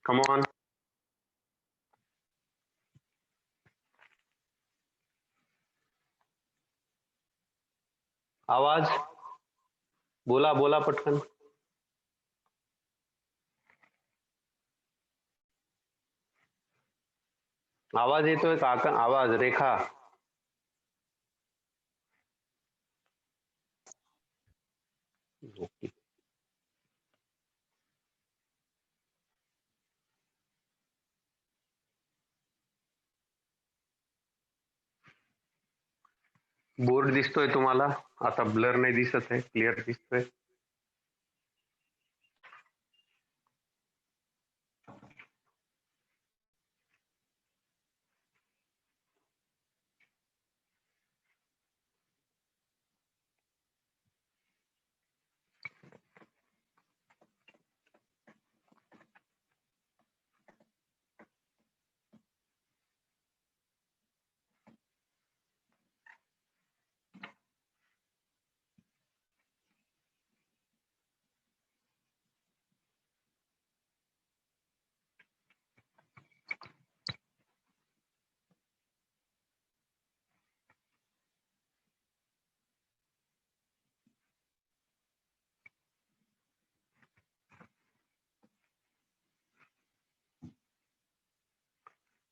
Come on. आवाज बोला बोला पटकन. आवाज येतोय का? आवाज रेखा. ओके. बोर्ड दिसतोय तुम्हाला? आता ब्लर नाही दिसत आहे, क्लिअर दिसतोय.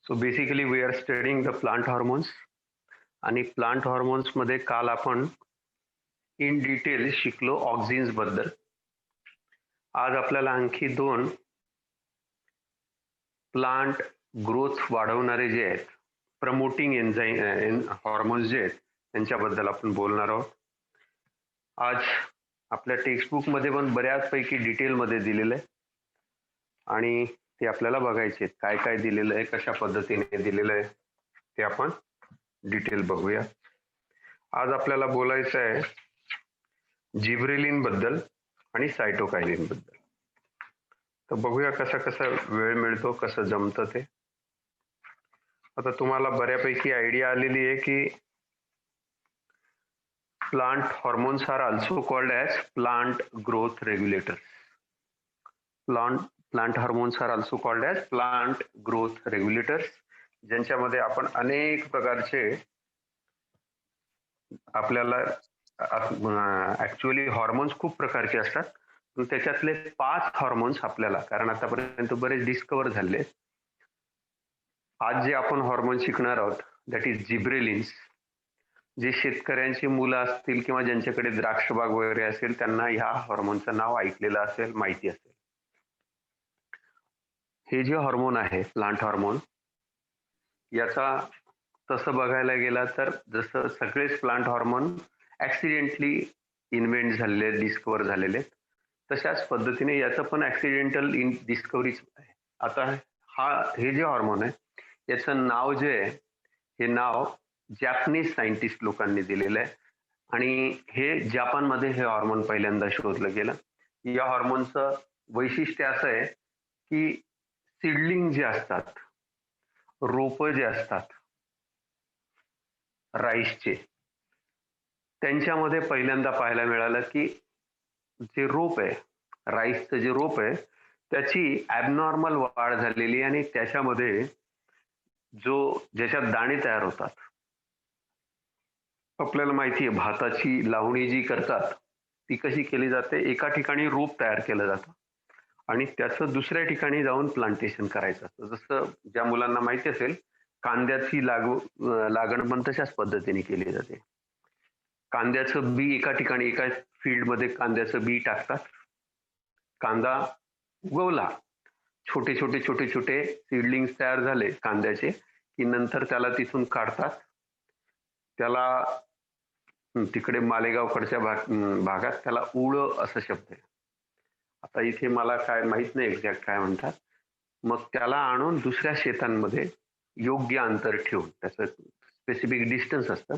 So basically we are studying the plant hormones. आणि प्लांट हॉर्मोन्स मध्ये काल आपण इन डिटेल शिकलो ऑक्झिन्स बद्दल. आज आपल्याला आणखी 2 प्लांट ग्रोथ वाढवणारे जे आहेत, प्रमोटिंग एन्झाईम हॉर्मोन्स जे आहेत, त्यांच्याबद्दल आपण बोलणार आहोत. आज आपल्या टेक्स्टबुक मध्ये पण बऱ्याचपैकी डिटेलमध्ये दिलेलं आहे आणि ते आपल्याला बघायचे, काय काय दिलेलं आहे, कशा पद्धतीने दिलेलं आहे, ते आपण डिटेल बघूया. आज आपल्याला बोलायचं आहे जिब्रेलिन बद्दल आणि सायटोकायनिन बद्दल. तर बघूया कसा कसा वेळ मिळतो, कसं जमतं ते. आता तुम्हाला बऱ्यापैकी आयडिया आलेली आहे की plant hormones are also called as plant growth regulators. Plant hormones are also called as plant growth regulators, ज्यांच्यामध्ये आपण अनेक प्रकारचे आपल्याला ऍक्च्युअली हॉर्मोन्स खूप प्रकारचे असतात. त्याच्यातले 5 हॉर्मोन्स आपल्याला, कारण आतापर्यंत बरेच डिस्कवर झाले, आज जे आपण हॉर्मोन शिकणार आहोत दॅट इज जिब्रेलिन्स. जे शेतकऱ्यांची मुलं असतील किंवा ज्यांच्याकडे द्राक्ष बाग वगैरे असेल त्यांना ह्या हॉर्मोनचं नाव ऐकलेलं असेल, माहिती असेल. हे जे हॉर्मोन आहे प्लांट हॉर्मोन, याचा तसं बघायला गेला तर जसं सगळेच प्लांट हॉर्मोन ऍक्सिडेंटली इन्व्हेंट झालेले, डिस्कवर झालेले, तशाच पद्धतीने याचं पण ऍक्सिडेंटल डिस्कवरीच आहे. आता हे जे हॉर्मोन आहे याचं नाव जे आहे, हे नाव जॅपनीज सायंटिस्ट लोकांनी दिलेलं आहे आणि हे जपानमध्ये हे हॉर्मोन पहिल्यांदा शोधलं गेलं. या हॉर्मोनचं वैशिष्ट्य असं आहे की सीडलिंग जे असतात, रोप जे असतात राईसचे, त्यांच्यामध्ये पहिल्यांदा पाहायला मिळालं की जे रोप आहे, राईसचं जे रोप आहे, त्याची ॲबनॉर्मल वाढ झालेली आणि त्याच्यामध्ये ज्याच्यात दाणे तयार होतात. आपल्याला माहिती आहे भाताची लावणी जी करतात ती कशी केली जाते, एका ठिकाणी रोप तयार केलं जातं आणि त्याचं दुसऱ्या ठिकाणी जाऊन प्लांटेशन करायचं असतं. जसं ज्या मुलांना माहिती असेल, कांद्याची लागण पण तशाच पद्धतीने केली जाते. कांद्याचं बी एका ठिकाणी, एका फील्डमध्ये कांद्याचं बी टाकतात, कांदा उगवला, छोटे छोटे छोटे छोटे सीडलिंग्स तयार झाले कांद्याचे की नंतर त्याला तिथून काढतात. त्याला तिकडे मालेगावकडच्या भागात त्याला उळं असं शब्द आहे. आता इथे मला काय माहित नाही एक्झॅक्ट काय म्हणतात. मग त्याला आणून दुसऱ्या शेतांमध्ये योग्य अंतर ठेवून, त्याचं स्पेसिफिक डिस्टन्स असतं,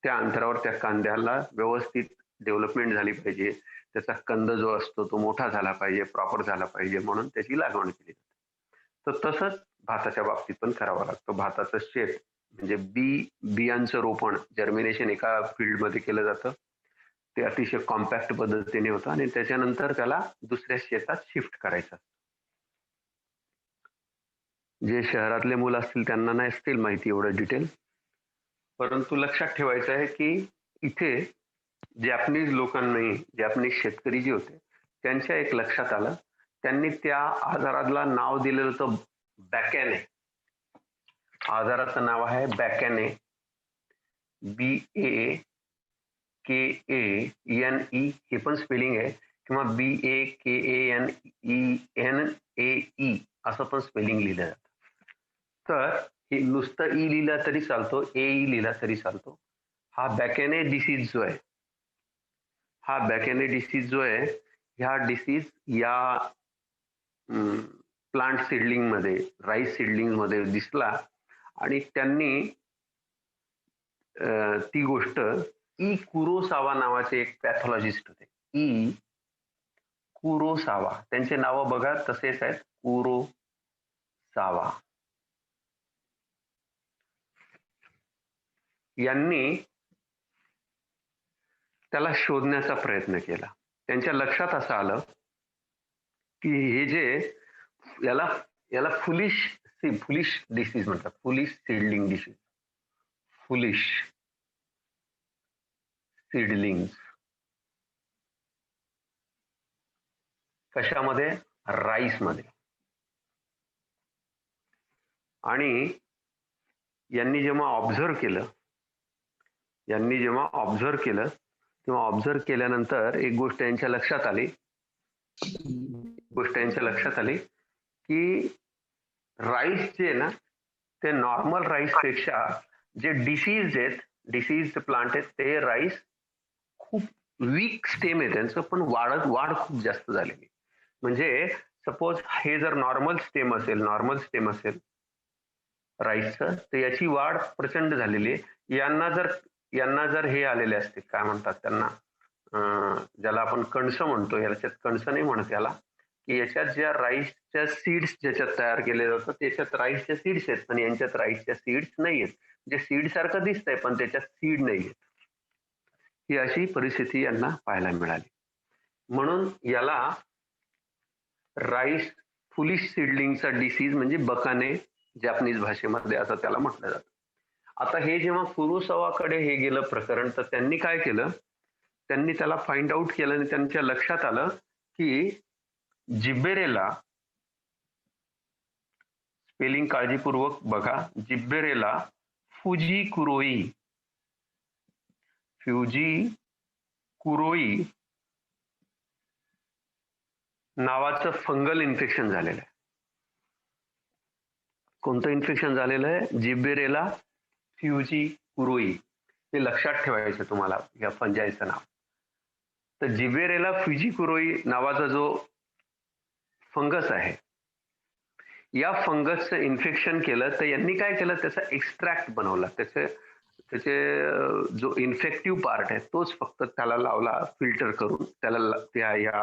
त्या अंतरावर त्या कांद्याला व्यवस्थित डेव्हलपमेंट झाली पाहिजे, त्याचा कंद जो असतो तो मोठा झाला पाहिजे, प्रॉपर झाला पाहिजे, म्हणून त्याची लागवड केली जाते. तर तसंच भाताच्या बाबतीत पण करावा लागतो. भाताचं शेत म्हणजे बियांचं रोपण जर्मिनेशन एका फील्डमध्ये केलं जातं. ते अतिशय कॉम्पॅक्ट पद्धतीने होतं आणि त्याच्यानंतर त्याला दुसऱ्या शेतात शिफ्ट करायचं. जे शहरातले मुलं असतील त्यांना नाही असतील माहिती एवढं डिटेल, परंतु लक्षात ठेवायचं आहे की इथे जॅपनीज लोकांनी, जॅपनीज शेतकरी जे होते त्यांच्या एक लक्षात आलं, त्यांनी त्या आजाराला नाव दिलेलं होतं बॅकॅने. आजाराचं नाव आहे बॅकॅने, BAKANE, हे पण स्पेलिंग आहे, किंवा BAKANENAE असं पण स्पेलिंग लिहिलं जातं. तर हे नुसतं ई लिहिला तरी चालतो, AE लिहिला तरी चालतो. हा बॅकॅने डिसीज जो आहे, हा बॅकॅने डिसीज जो आहे, ह्या डिसीज या प्लांट सीडलिंग मध्ये, राईस सीडलिंग मध्ये दिसला आणि त्यांनी ती गोष्ट ई कुरोसावा नावाचे एक पॅथॉलॉजिस्ट होते. ई कुरोसावा, त्यांचे नाव बघा तसेच आहेत, कुरोसावा. यांनी त्याला शोधण्याचा प्रयत्न केला. त्यांच्या लक्षात असं आलं की हे जे याला फुलिश डिसीज म्हणतात, foolish seedling disease, foolish seedling. कशामध्ये? राईस मध्ये. आणि यांनी जेव्हा ऑब्झर्व केलं तेव्हा ऑब्झर्व केल्यानंतर एक गोष्ट यांच्या लक्षात आली की राईस जे ना, ते नॉर्मल राईस पेक्षा जे डिसीज प्लांट आहेत ते राईस खूप वीक स्टेम आहे त्यांचं, पण वाढ खूप जास्त झालेली. म्हणजे सपोज हे जर नॉर्मल स्टेम असेल राईसचं, तर याची वाढ प्रचंड झालेली आहे. यांना जर हे आलेले असते, काय म्हणतात त्यांना, ज्याला आपण कणसं म्हणतो, याच्यात कणसं नाही म्हणत याला, की याच्यात ज्या राईसच्या सीड्स ज्याच्यात तयार केले जातात त्याच्यात राईसच्या सीड्स आहेत, पण यांच्यात राईसच्या सीड्स नाही आहेत. जे सीड सारखं दिसतंय पण त्याच्यात सीड नाही आहेत. ही अशी परिस्थिती यांना पाहायला मिळाली. म्हणून याला राईस फुलिश सीडलिंगचा डिसीज म्हणजे बकाने जॅपनीज भाषेमध्ये असं त्याला म्हटलं जातं. आता हे जेव्हा कुरोसावाकडे हे गेलं प्रकरण, तर त्यांनी काय केलं, त्यांनी त्याला फाइंड आउट केलं आणि त्यांच्या लक्षात आलं की जिब्बेरेला, स्पेलिंग काळजीपूर्वक बघा, जिब्बेरेला फ्युजीकुरोई नावाचं फंगल इन्फेक्शन झालेलं आहे. कोणतं इन्फेक्शन झालेलं आहे? जिब्बेरेला फ्युजीकुरोई. हे लक्षात ठेवायचं तुम्हाला, या फंजाईचं नाव. तर जिब्बेरेला फ्युजीकुरोई नावाचा जो फंगस आहे, या फंगसचं इन्फेक्शन केलं, तर यांनी काय केलं, त्याचा एक्स्ट्रॅक्ट बनवला. त्याचे जो इन्फेक्टिव्ह पार्ट आहे तोच फक्त त्याला लावला, फिल्टर करून त्याला त्या या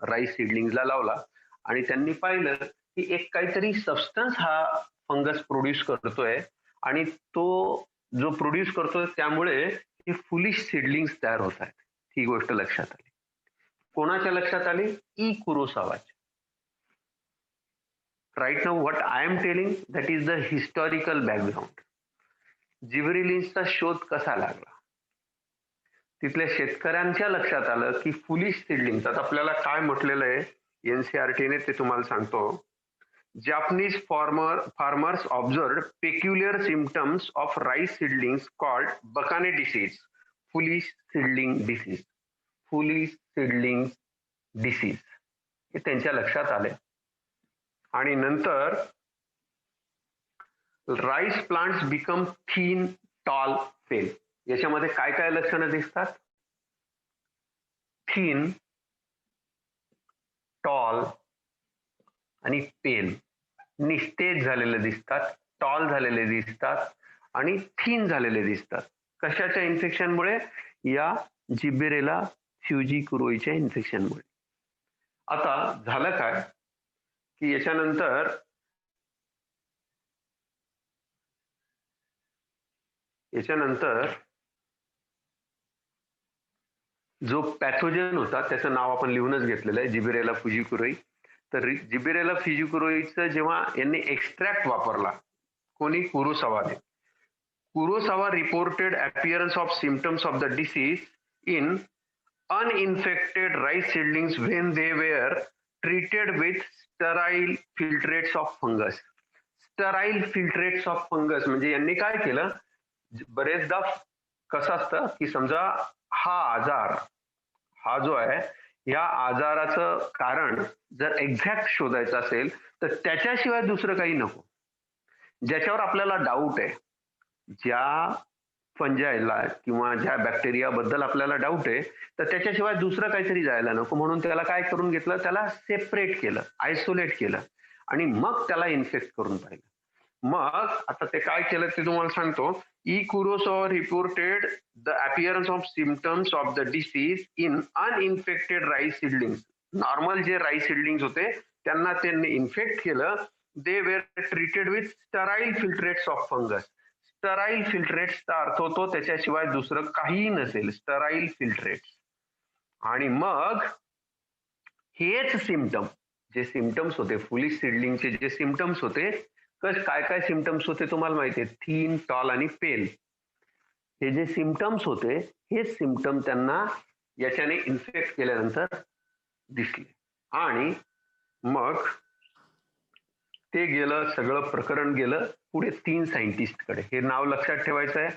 राईस सीडलिंगला लावला. आणि त्यांनी पाहिलं की एक काहीतरी सबस्टन्स हा फंगस प्रोड्यूस करतोय, आणि तो जो प्रोड्यूस करतोय त्यामुळे हे फुलिश सीडलिंग्स तयार होत आहेत. ही गोष्ट लक्षात आली. कोणाच्या लक्षात आली? ई कुरोसावाच्या. Right now what I am telling, that is the historical background. जिबरेलिन्सचा शोध कसा लागला? तिथल्या शेतकऱ्यांच्या लक्षात आलं की फुलिश सीडलिंग्स, आता आपल्याला काय म्हटलेलं आहे एनसीआरटीने ते तुम्हाला सांगतो. Japanese farmers observed peculiar symptoms of rice seedlings called Bakane disease, foolish seedling disease. हे त्यांच्या लक्षात आले. आणि नंतर rice plants become thin, tall, pale. याच्यामध्ये काय काय लक्षणं दिसतात? थीन, टॉल आणि पेल. निस्तेज झालेले दिसतात, टॉल झालेले दिसतात आणि थीन झालेले दिसतात. कशाच्या इन्फेक्शनमुळे? या जिब्बेरेला फ्युजीकुरोईच्या इन्फेक्शनमुळे. आता झालं काय की याच्यानंतर याच्यानंतर जो पॅथोजन होता त्याचं नाव आपण लिहूनच घेतलेलं आहे, जिबेरेला फ्युजिकुरोई. तर जिबेरेला फ्युजिकुरोईचं जेव्हा यांनी एक्स्ट्रॅक्ट वापरला, कोणी, कुरोसावाने. Kurosawa reported appearance of symptoms of the disease in uninfected rice seedlings when they were treated with sterile filtrates of fungus. Sterile filtrates of fungus म्हणजे यांनी काय केलं, बरेचदा कसं असतं की समजा हा आजार, हा जो आहे, या आजाराचं कारण जर एक्झॅक्ट शोधायचं असेल तर त्याच्याशिवाय दुसरं काही नको. ज्याच्यावर आपल्याला डाऊट आहे, ज्या फंजायला किंवा ज्या बॅक्टेरिया बद्दल आपल्याला डाऊट आहे, तर त्याच्याशिवाय दुसरं काहीतरी जायला नको, म्हणून त्याला काय करून घेतलं, त्याला सेपरेट केलं, आयसोलेट केलं आणि मग त्याला इन्फेक्ट करून पाहिलं. मग आता ते काय केलं ते तुम्हाला सांगतो. Kurosawa reported the appearance of symptoms of the disease in uninfected rice seedlings. Normal जे राईस सीडलिंग्स होते त्यांना त्यांनी इन्फेक्ट केलं. They were treated with sterile filtrates of fungus. Sterile फिल्ट्रेट्सचा अर्थ होतो त्याच्याशिवाय दुसरं काहीही नसेल, स्टराईल फिल्ट्रेट्स. आणि मग हेच सिम्पटम, जे सिम्पटम्स होते फुलिश सीडलिंगचे, जे सिम्पटम्स होते, काय काय सिम्पटम्स होते तुम्हाला माहिती आहे, थीन, टॉल आणि पेल. हे जे सिम्पटम्स होते हे सिम्पटम त्यांना याच्याने इन्फेक्ट केल्यानंतर दिसले. आणि मग ते गेलं, सगळं प्रकरण गेलं पुढे 3 सायंटिस्ट कडे. हे नाव लक्षात ठेवायचं आहे.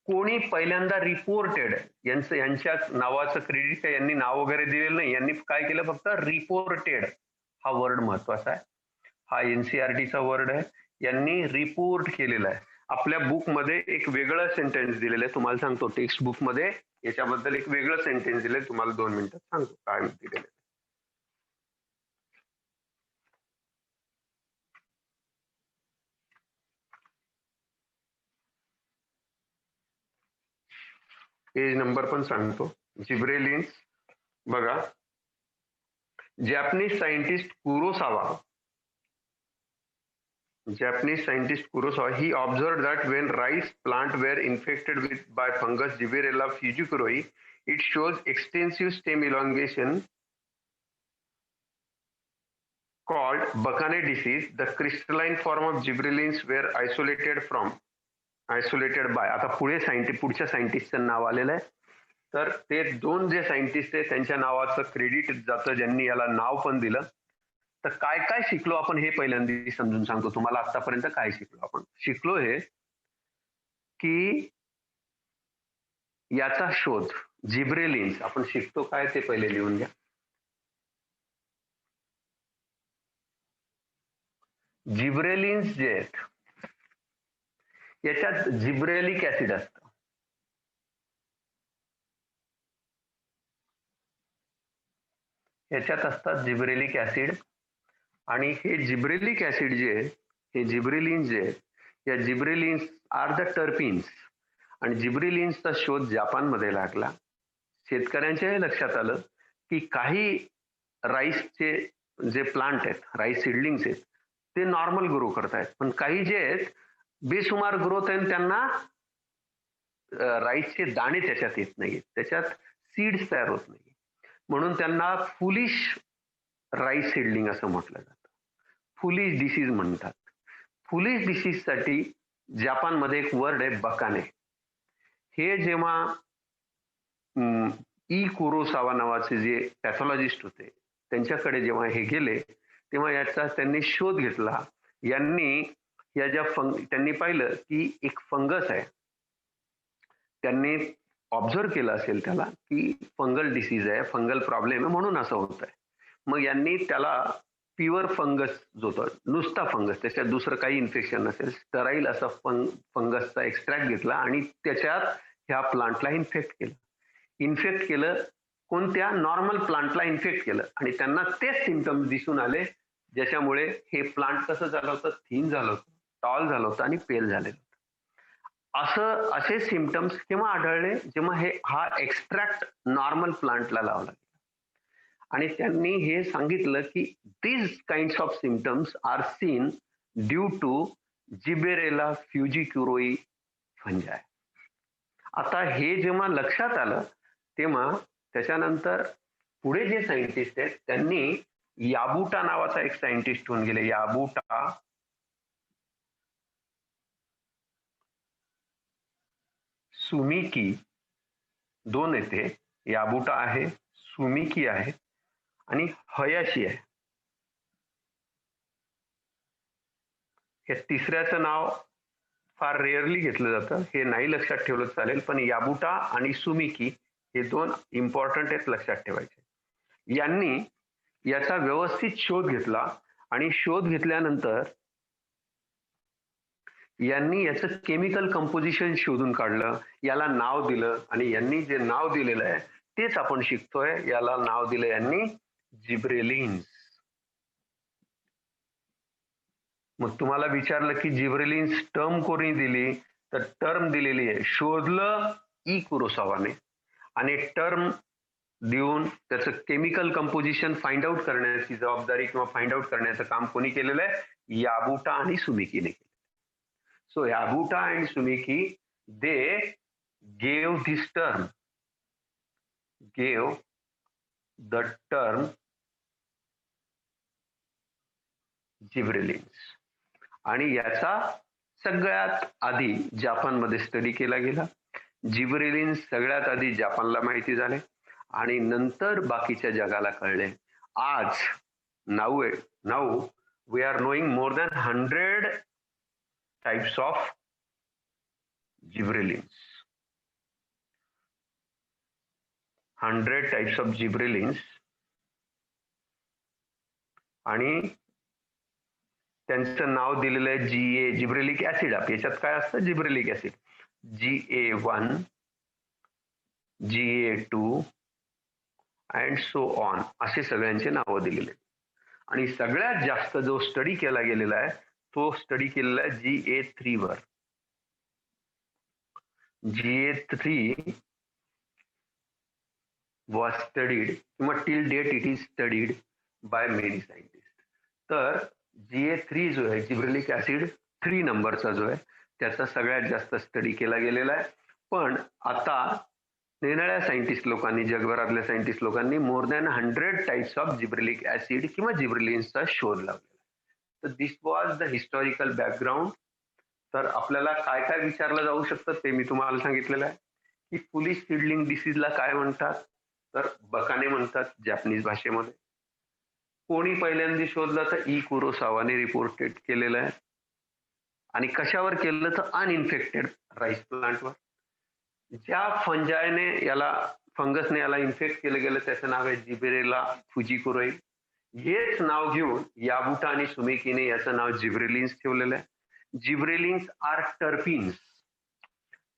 कोणी पहिल्यांदा रिपोर्टेड, यांच्या नावाचं क्रेडिट आहे, यांनी नाव वगैरे दिलेलं नाही, यांनी काय केलं, फक्त रिपोर्टेड हा वर्ड महत्वाचा आहे. हा एनसीआरटीचा वर्ड आहे, यांनी रिपोर्ट केलेला आहे. आपल्या बुक मध्ये एक वेगळं सेंटेन्स दिलेलं आहे, तुम्हाला सांगतो. टेक्स्ट बुक मध्ये याच्याबद्दल एक वेगळं सेंटेन्स दिलंय, तुम्हाला 2 मिनिटात सांगतो काय दिलेलं आहे. पेज नंबर पण सांगतो. जिब्रेलिन्स बघा, Japanese scientist Kurosawa, Japanese scientist Kurosawa, he observed that when rice plant were infected with by fungus Gibberella fujikuroi, it shows extensive stem elongation called Bakane disease. The crystalline form of gibberellins were isolated by. आता पुढच्या सायंटिस्टचं नाव आलेलं आहे. तर ते 2 जे scientist आहेत त्यांच्या नावाचं क्रेडिट जातं, ज्यांनी याला नाव पण दिलं. तर काय काय शिकलो आपण हे पहिल्यांदा समजून सांगतो तुम्हाला. आतापर्यंत काय शिकलो आपण, शिकलो हे की याचा शोध जिब्रेलिन्स आपण शिकतो काय ते पहिले लिहून घ्या. जिब्रेलिन्स जे आहेत याच्यात जिब्रेलिक ऍसिड असतं. याच्यात असतात जिब्रेलिक ऍसिड. आणि हे जिब्रेलिक ऍसिड जे आहे, हे जिब्रेलिन्स जे आहेत, या जिब्रेलिन्स आर द टर्पिन्स. आणि जिब्रेलिन्सचा शोध जपानमध्ये लागला. शेतकऱ्यांच्याही लक्षात आलं की काही राईसचे जे प्लांट आहेत, राईस सीडलिंग्स आहेत, ते नॉर्मल ग्रो करतायत, पण काही जे आहेत बेसुमार ग्रोथ आहे, त्यांना राईसचे दाणे त्याच्यात येत नाहीत, त्याच्यात सीड्स तयार होत नाही, म्हणून त्यांना फुलिश राईस सीडलिंग असं म्हटलं जातं. फुलिश डिसीज म्हणतात. फुलिश डिसीज साठी जपानमध्ये एक वर्ड आहे बकाने. हे जेव्हा कुरोसावा नावाचे जे पॅथॉलॉजिस्ट होते त्यांच्याकडे जेव्हा हे गेले तेव्हा याचा त्यांनी शोध घेतला. यांनी या ज्या त्यांनी पाहिलं की एक फंगस आहे, त्यांनी ऑब्झर्व केलं असेल त्याला की फंगल डिसीज आहे, फंगल प्रॉब्लेम आहे, म्हणून असं होत आहे. मग यांनी त्याला प्युअर फंगस जो होता, नुसता फंगस, त्याच्यात दुसरं काही इन्फेक्शन नसेल, स्टराईल असा फंगसचा एक्स्ट्रॅक्ट घेतला आणि त्याच्यात ह्या प्लांटला इन्फेक्ट केलं. कोणत्या नॉर्मल प्लांटला इन्फेक्ट केलं आणि त्यांना तेच सिम्पटम्स दिसून आले, ज्याच्यामुळे हे प्लांट कसं झालं होतं, थीन झालं होतं, टॉल झालं होतं आणि पेल झालेलं होतं. असे सिम्पटम्स केव्हा आढळले, जेव्हा हा एक्स्ट्रॅक्ट नॉर्मल प्लांटला लावला गेला. आणि त्यांनी हे सांगितलं की these kinds of symptoms are seen due to Gibberella fujikuroi fungi. आता हे जेव्हा लक्षात आलं, तेव्हा त्याच्यानंतर पुढे जे सायंटिस्ट आहेत त्यांनी याबुटा नावाचा एक सायंटिस्ट होऊन गेले. याबुटा सुमिकी, दोन येते, याबुटा आहे, सुमिकी आहे आणि हयाशी आहे. हे तिसऱ्याचं नाव फार रेअरली घेतलं जातं, हे नाही लक्षात ठेवलं चालेल, पण याबुटा आणि सुमिकी हे दोन इम्पॉर्टंट आहेत, लक्षात ठेवायचे. यांनी याचा व्यवस्थित शोध घेतला आणि शोध घेतल्यानंतर यांनी याचं केमिकल कंपोजिशन शोधून काढलं, याला नाव दिलं आणि यांनी जे नाव दिलेलं आहे तेच आपण शिकतोय. याला नाव दिलं यांनी जिब्रेलिन्स. मग तुम्हाला विचारलं की जिब्रेलिन्स टर्म कोणी दिली, तर टर्म दिलेली आहे शोधलं ई कुरोसावाने आणि टर्म देऊन त्याचं केमिकल कंपोजिशन फाइंड आउट करण्याची जबाबदारी किंवा फाइंड आउट करण्याचं काम कोणी केलेलं आहे, याबुटा आणि सुमिकीने केलं. So Yabuta and Sumiki, they gave the term gibberellins. आणि याचा सगळ्यात आधी जपानमध्ये स्टडी केला गेला. जिब्रेलिन्स सगळ्यात आधी जपानला माहिती झाले आणि नंतर बाकीच्या जगाला कळले. आज now we are knowing more than 100 types of gibberellins. 100 types of gibberellins आणि त्यांचं नाव दिलेलं आहे GA, जिब्रेलिक ऍसिड. याच्यात काय असतं, gibberellic acid, GA1, GA2 and so on, असे सगळ्यांचे नावं दिलेले. आणि सगळ्यात जास्त जो स्टडी केला गेलेला आहे तो स्टडी केलेला आहे GA3 वर. GA3 was studied किंवा till date it is studied by many scientists. तर GA3 जो आहे, जिब्रेलिक ऍसिड 3 नंबरचा जो आहे, त्याचा सगळ्यात जास्त स्टडी केला गेलेला आहे. पण आता निरनिराळ्या सायंटिस्ट लोकांनी, जगभरातल्या सायंटिस्ट लोकांनी मोर than 100 types of gibberellic acid किंवा जिब्रेलिन्सचा शोध लावला. तर दिस वॉज द हिस्टॉरिकल बॅकग्राऊंड. तर आपल्याला काय काय विचारलं जाऊ शकतं ते मी तुम्हाला सांगितलेलं आहे की फुलिश सीडलिंग डिसीजला काय म्हणतात, तर बकाने म्हणतात जॅपनीज भाषेमध्ये. कोणी पहिल्यांदा शोधलं, तर ई कुरोसावाने रिपोर्टेड केलेलं आहे. आणि कशावर केलं, तर अनइन्फेक्टेड राईस प्लांटवर. ज्या फंगसने याला इन्फेक्ट केलं गेलं त्याचं नाव आहे जिबेरेला फुजिकुरोई. हेच नाव घेऊन याबुटा आणि सुमिकीने याचं नाव जिब्रेलिन्स ठेवलेलं आहे. Gibberellins are terpenes.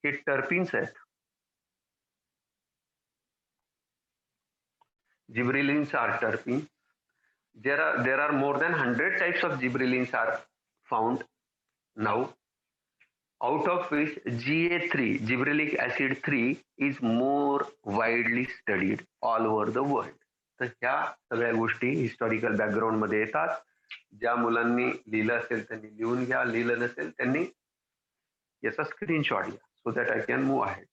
हे टर्पिन्स आहेत. Gibberellins are terpenes. There are more than 100 types of gibberellins are found now, out of which GA3, gibberellic acid 3, is more widely studied all over the world. तर ह्या सगळ्या गोष्टी historical background मध्ये येतात. ज्या मुलांनी लिहिलं असेल त्यांनी लिहून घ्या, लिहिलं नसेल त्यांनी याचा स्क्रीनशॉट घ्या, so that I can move ahead.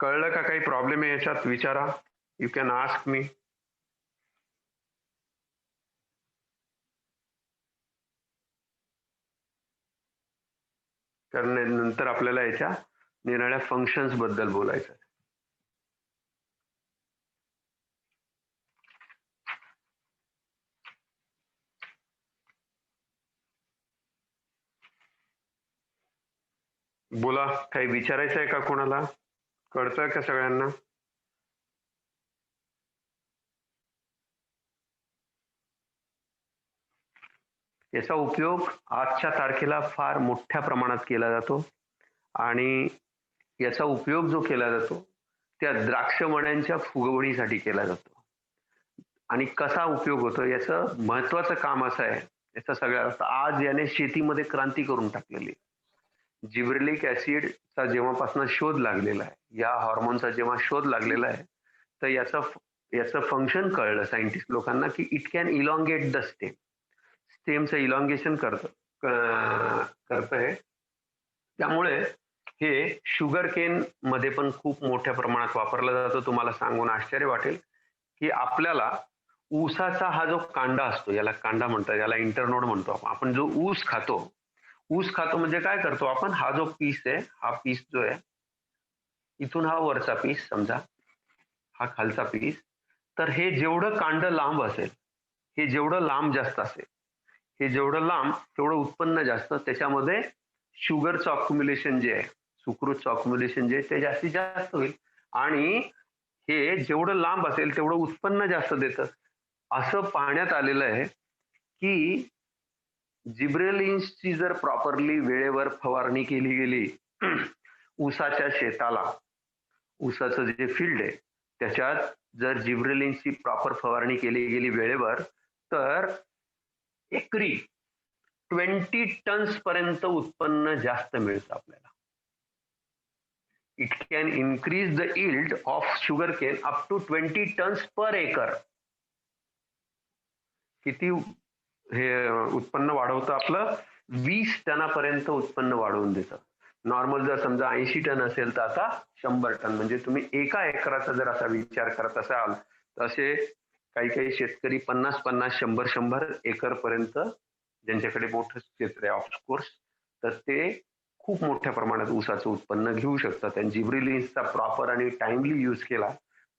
कळलं का? काही प्रॉब्लेम आहे याच्यात, विचारा. You can ask me. कारण नंतर आपल्याला याच्या निराळ्या फंक्शन्स बद्दल बोलायचं आहे. बोला, काही विचारायचं आहे का कोणाला? कळतंय का सगळ्यांना? याचा उपयोग आजच्या तारखेला फार मोठ्या प्रमाणात केला जातो आणि याचा उपयोग जो केला जातो त्या द्राक्ष मण्यांच्या फुगवणीसाठी केला जातो. आणि कसा उपयोग होतो याचं महत्वाचं काम असं आहे, याचा सगळ्यात आज याने शेतीमध्ये क्रांती करून टाकलेली. जिब्रेलिक ऍसिडचा जेव्हापासून शोध लागलेला आहे, या हॉर्मोनचा जेव्हा शोध लागलेला आहे, तर याचं फंक्शन कळलं सायंटिस्ट लोकांना की it can elongate the stem. स्टेमचं इलॉंगेशन करतं हे. त्यामुळे हे शुगर केन मध्ये पण खूप मोठ्या प्रमाणात वापरलं जातं. तुम्हाला सांगून आश्चर्य वाटेल की आपल्याला ऊसाचा हा जो कांडा असतो, याला कांडा म्हणतात, याला इंटरनोड म्हणतो आपण. आपण जो ऊस खातो म्हणजे काय करतो आपण, हा जो पीस आहे, हा पीस जो आहे, इथून हा वरचा पीस समजा, हा खालचा पीस, तर हे जेवढं कांड लांब असेल, हे जेवढं लांब जास्त असेल, हे जेवढं लांब तेवढं उत्पन्न जास्त, त्याच्यामध्ये शुगरचं अक्युम्युलेशन जे आहे, सुक्रोजचं अक्युम्युलेशन जे आहे ते जास्तीत जास्त होईल. आणि हे जेवढं लांब असेल तेवढं उत्पन्न जास्त देतं. असं पाहण्यात आलेलं आहे की जिब्रेलिन्सची जर प्रॉपरली वेळेवर फवारणी केली गेली ऊसाच्या शेताला, ऊसाचं जे फील्ड आहे त्याच्यात जर जिब्रेलिन्सची प्रॉपर फवारणी केली गेली वेळेवर, तर एकरी 20 टन्स पर्यंत उत्पन्न जास्त मिळतं आपल्याला. It can increase the yield of sugar cane up to 20 tons per acre. किती हे उत्पन्न वाढवतं आपलं, 20 टनापर्यंत उत्पन्न वाढवून देतं. नॉर्मल जर समजा 80 टन असेल तर आता 100 टन. म्हणजे तुम्ही एका एकराचा जर असा विचार करत असाल तर असे काही काही शेतकरी 50-50, 100-100 एकर पर्यंत, ज्यांच्याकडे मोठं क्षेत्र आहे ऑफकोर्स, तर ते खूप मोठ्या प्रमाणात ऊसाचं उत्पन्न घेऊ शकतात. आणि जिब्रेलिन्सचा प्रॉपर आणि टाइमली यूज केला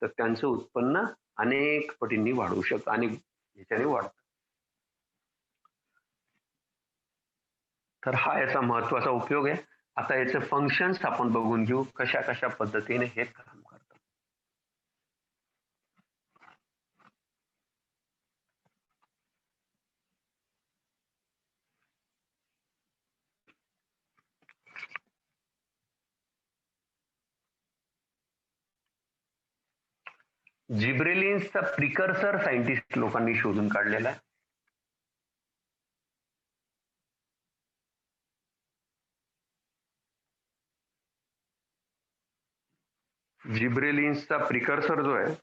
तर त्यांचं उत्पन्न अनेक पटींनी वाढवू शकतं आणि ह्याच्याने वाढतं. तर हा याचा महत्वाचा उपयोग आहे. आता याचे फंक्शन्स आपण बघून घेऊ, कशा कशा पद्धतीने हे काम करतात. जिब्रेलिन्सचा प्रिकर्सर सायंटिस्ट लोकांनी शोधून काढलेला आहे. जिब्रेलिन्सचा प्रिकर्सर जो आहे,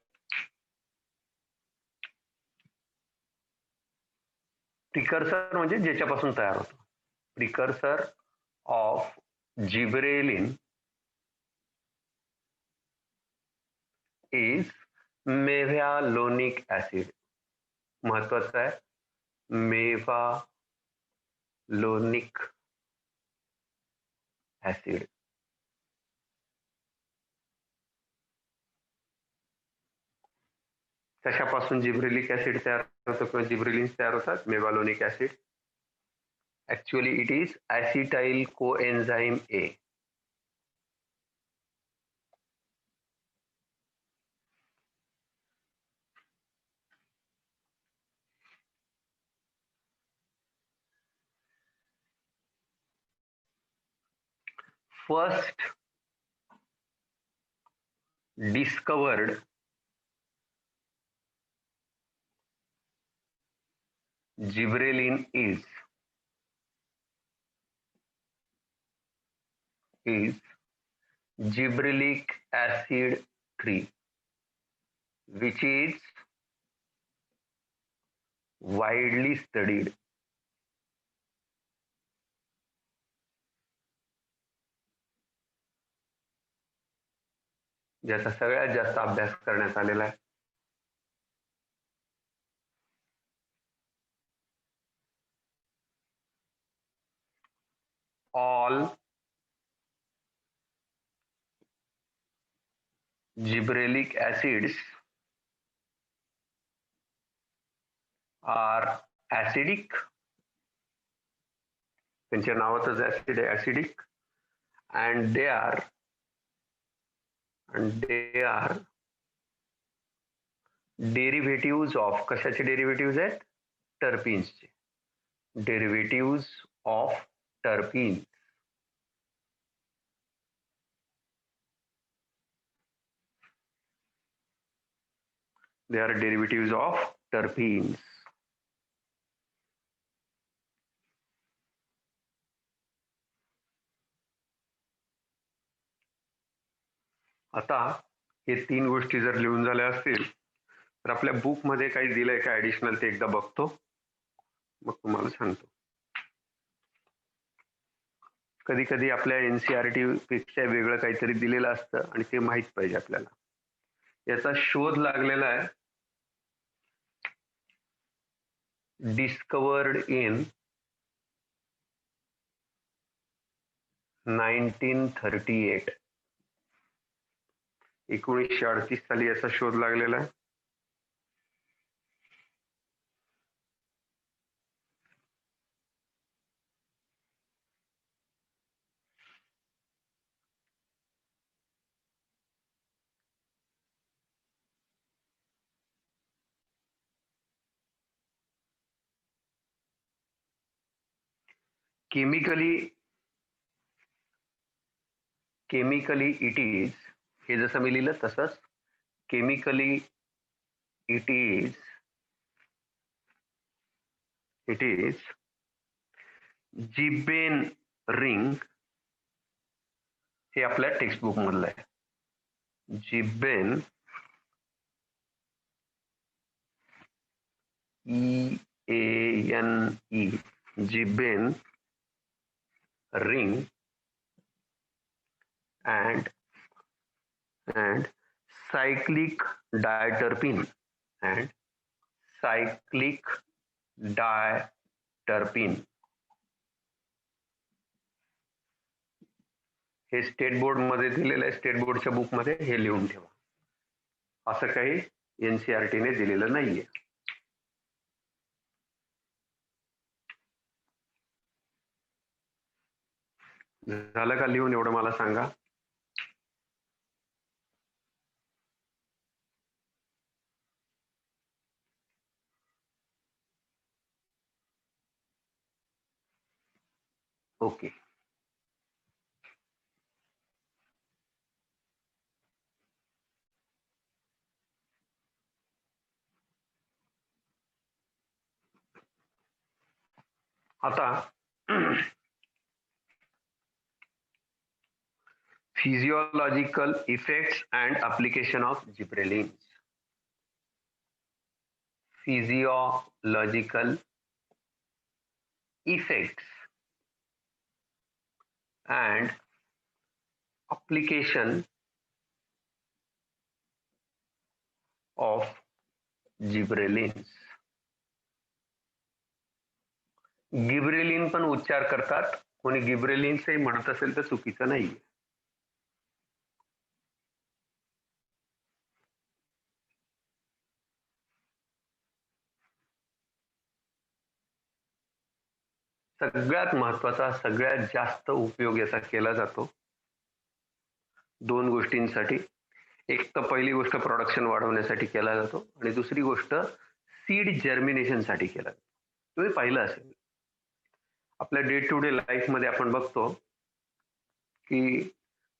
प्रिकर्सर म्हणजे ज्याच्यापासून तयार होतो, precursor of gibberellin is mevalonic acid. महत्वाचं आहे, मेव्हॅलोनिक ऍसिड. कशापासून जिब्रेलिक ऍसिड तयार होतं किंवा जिब्रेलिन्स तयार होतात, mevalonic acid. Actually it is acetyl coenzyme A. First discovered gibberellin is gibberellic acid 3, which is widely studied. ज्याचा सगळ्यात जास्त अभ्यास करण्यात आलेला आहे. All gibberellic acids are acidic. त्यांच्या नावातच ऍसिड आहे, acidic, and they are derivatives of, कशाचे डेरिव्हेटिव्ह आहेत, टर्पीन्सचे. Derivatives of terpenes. They are derivatives of terpenes. आता हे 3 गोष्टी जर लिहून झाल्या असतील तर आपल्या बुक मध्ये काही दिलंय का ऍडिशनल ते एकदा बघतो, मग तुम्हाला सांगतो. कधी कधी आपल्या एनसीआरटी पेक्षा वेगळं काहीतरी दिलेलं असतं आणि ते माहित पाहिजे आपल्याला. याचा शोध लागलेला आहे डिस्कवर्ड इन 1938. 1938 साली याचा शोध लागलेला आहे. केमिकली इट इज, हे जसं मी लिहिलं तसंच chemically it is gibbane ring, हे आपल्या टेक्स्टबुक मधलं आहे. Gibbane EANE, gibbane ring and cyclic diterpene and cyclic diterpene. हे स्टेट बोर्ड मध्ये दिलेलं आहे. स्टेट बोर्डच्या बुक मध्ये हे लिहून ठेवा. असं काही एनसीआरटी ने दिलेलं नाहीये. झालं का लिहून? एवढं मला सांगा. ओके. आता physiological effects and application of gibberellins. Physiological effects and application of gibberellins. Gibberellin पण उच्चार करतात. कोणी गिबरेलिन्सही म्हणत असेल तर चुकीचं नाही. सगळ्यात महत्वाचा, सगळ्यात जास्त उपयोग याचा केला जातो दोन गोष्टींसाठी. एक तर पहिली गोष्ट प्रोडक्शन वाढवण्यासाठी केला जातो आणि दुसरी गोष्ट सीड जर्मिनेशन साठी केला जातो. तुम्ही पाहिलं असेल आपल्या डे टू डे लाईफ मध्ये आपण बघतो की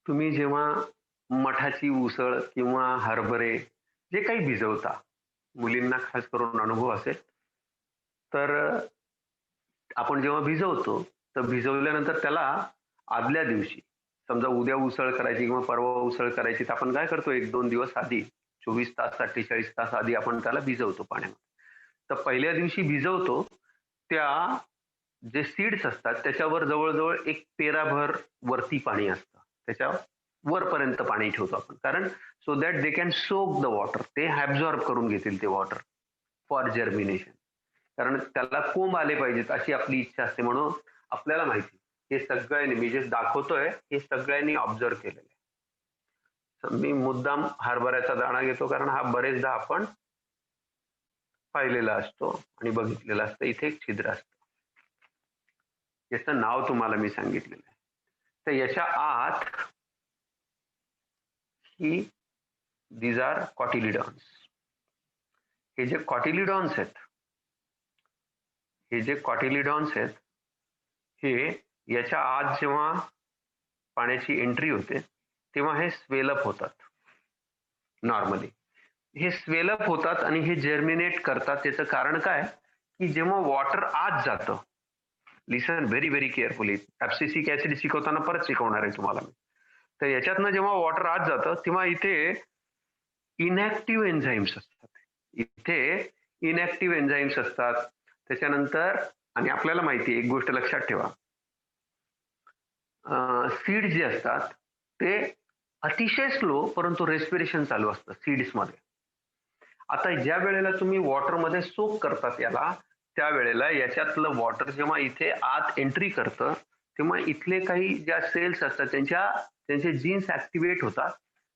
तुम्ही जेव्हा मठाची उसळ किंवा हरभरे जे काही भिजवता, मुलींना खास करून अनुभव असेल, तर आपण जेव्हा भिजवतो तर भिजवल्यानंतर त्याला आदल्या दिवशी, समजा उद्या उसळ करायची किंवा परवा उसळ करायची, तर आपण काय करतो, 1-2 दिवस आधी, 24 तास 48 तास आधी आपण त्याला भिजवतो पाण्यामध्ये. तर पहिल्या दिवशी भिजवतो त्या जे सीड्स असतात त्याच्यावर जवळजवळ एक पेराभर वरती पाणी असतं, त्याच्या वरपर्यंत पाणी ठेवतो आपण, कारण so that they can soak the water, ते ॲब्झॉर्ब करून घेतील ते वॉटर फॉर जर्मिनेशन, कारण त्याला कोंब आले पाहिजेत अशी आपली इच्छा असते. म्हणून आपल्याला माहिती, हे सगळ्यांनी मी जे दाखवतोय हे सगळ्यांनी ऑब्झर्व केलेलं आहे. मी मुद्दाम हरभऱ्याचा दाणा घेतो कारण हा बरेचदा आपण पाहिलेला असतो आणि बघितलेला असतं. इथे एक छिद्र असतं, याचं नाव तुम्हाला मी सांगितलेलं आहे. तर याच्या आत ही दीज आर कॉटिलिडॉन्स. हे जे कॉटिलिडॉन्स आहेत, हे याच्या आत जेव्हा पाण्याची एंट्री होते तेव्हा हे स्वेलअप होतात. नॉर्मली हे स्वेलअप होतात आणि हे जर्मिनेट करतात. त्याचं कारण काय की जेव्हा वॉटर आत जातं, listen very very carefully, abscisic acid शिकवताना परत शिकवणार आहे तुम्हाला मी. तर याच्यातनं जेव्हा वॉटर आत जातं तेव्हा इथे इनॅक्टिव्ह एन्झाईम्स असतात. त्याच्यानंतर, आणि आपल्याला माहिती आहे एक गोष्ट लक्षात ठेवा, सीड जे असतात ते अतिशय स्लो परंतु रेस्पिरेशन चालू असतं सीड्समध्ये. आता ज्या वेळेला तुम्ही वॉटरमध्ये सोक करतात याला, त्यावेळेला याच्यातलं वॉटर जेव्हा इथे आत एंट्री करतं, तेव्हा इथले काही ज्या सेल्स असतात त्यांचे जीन्स ऍक्टिव्हेट होतात.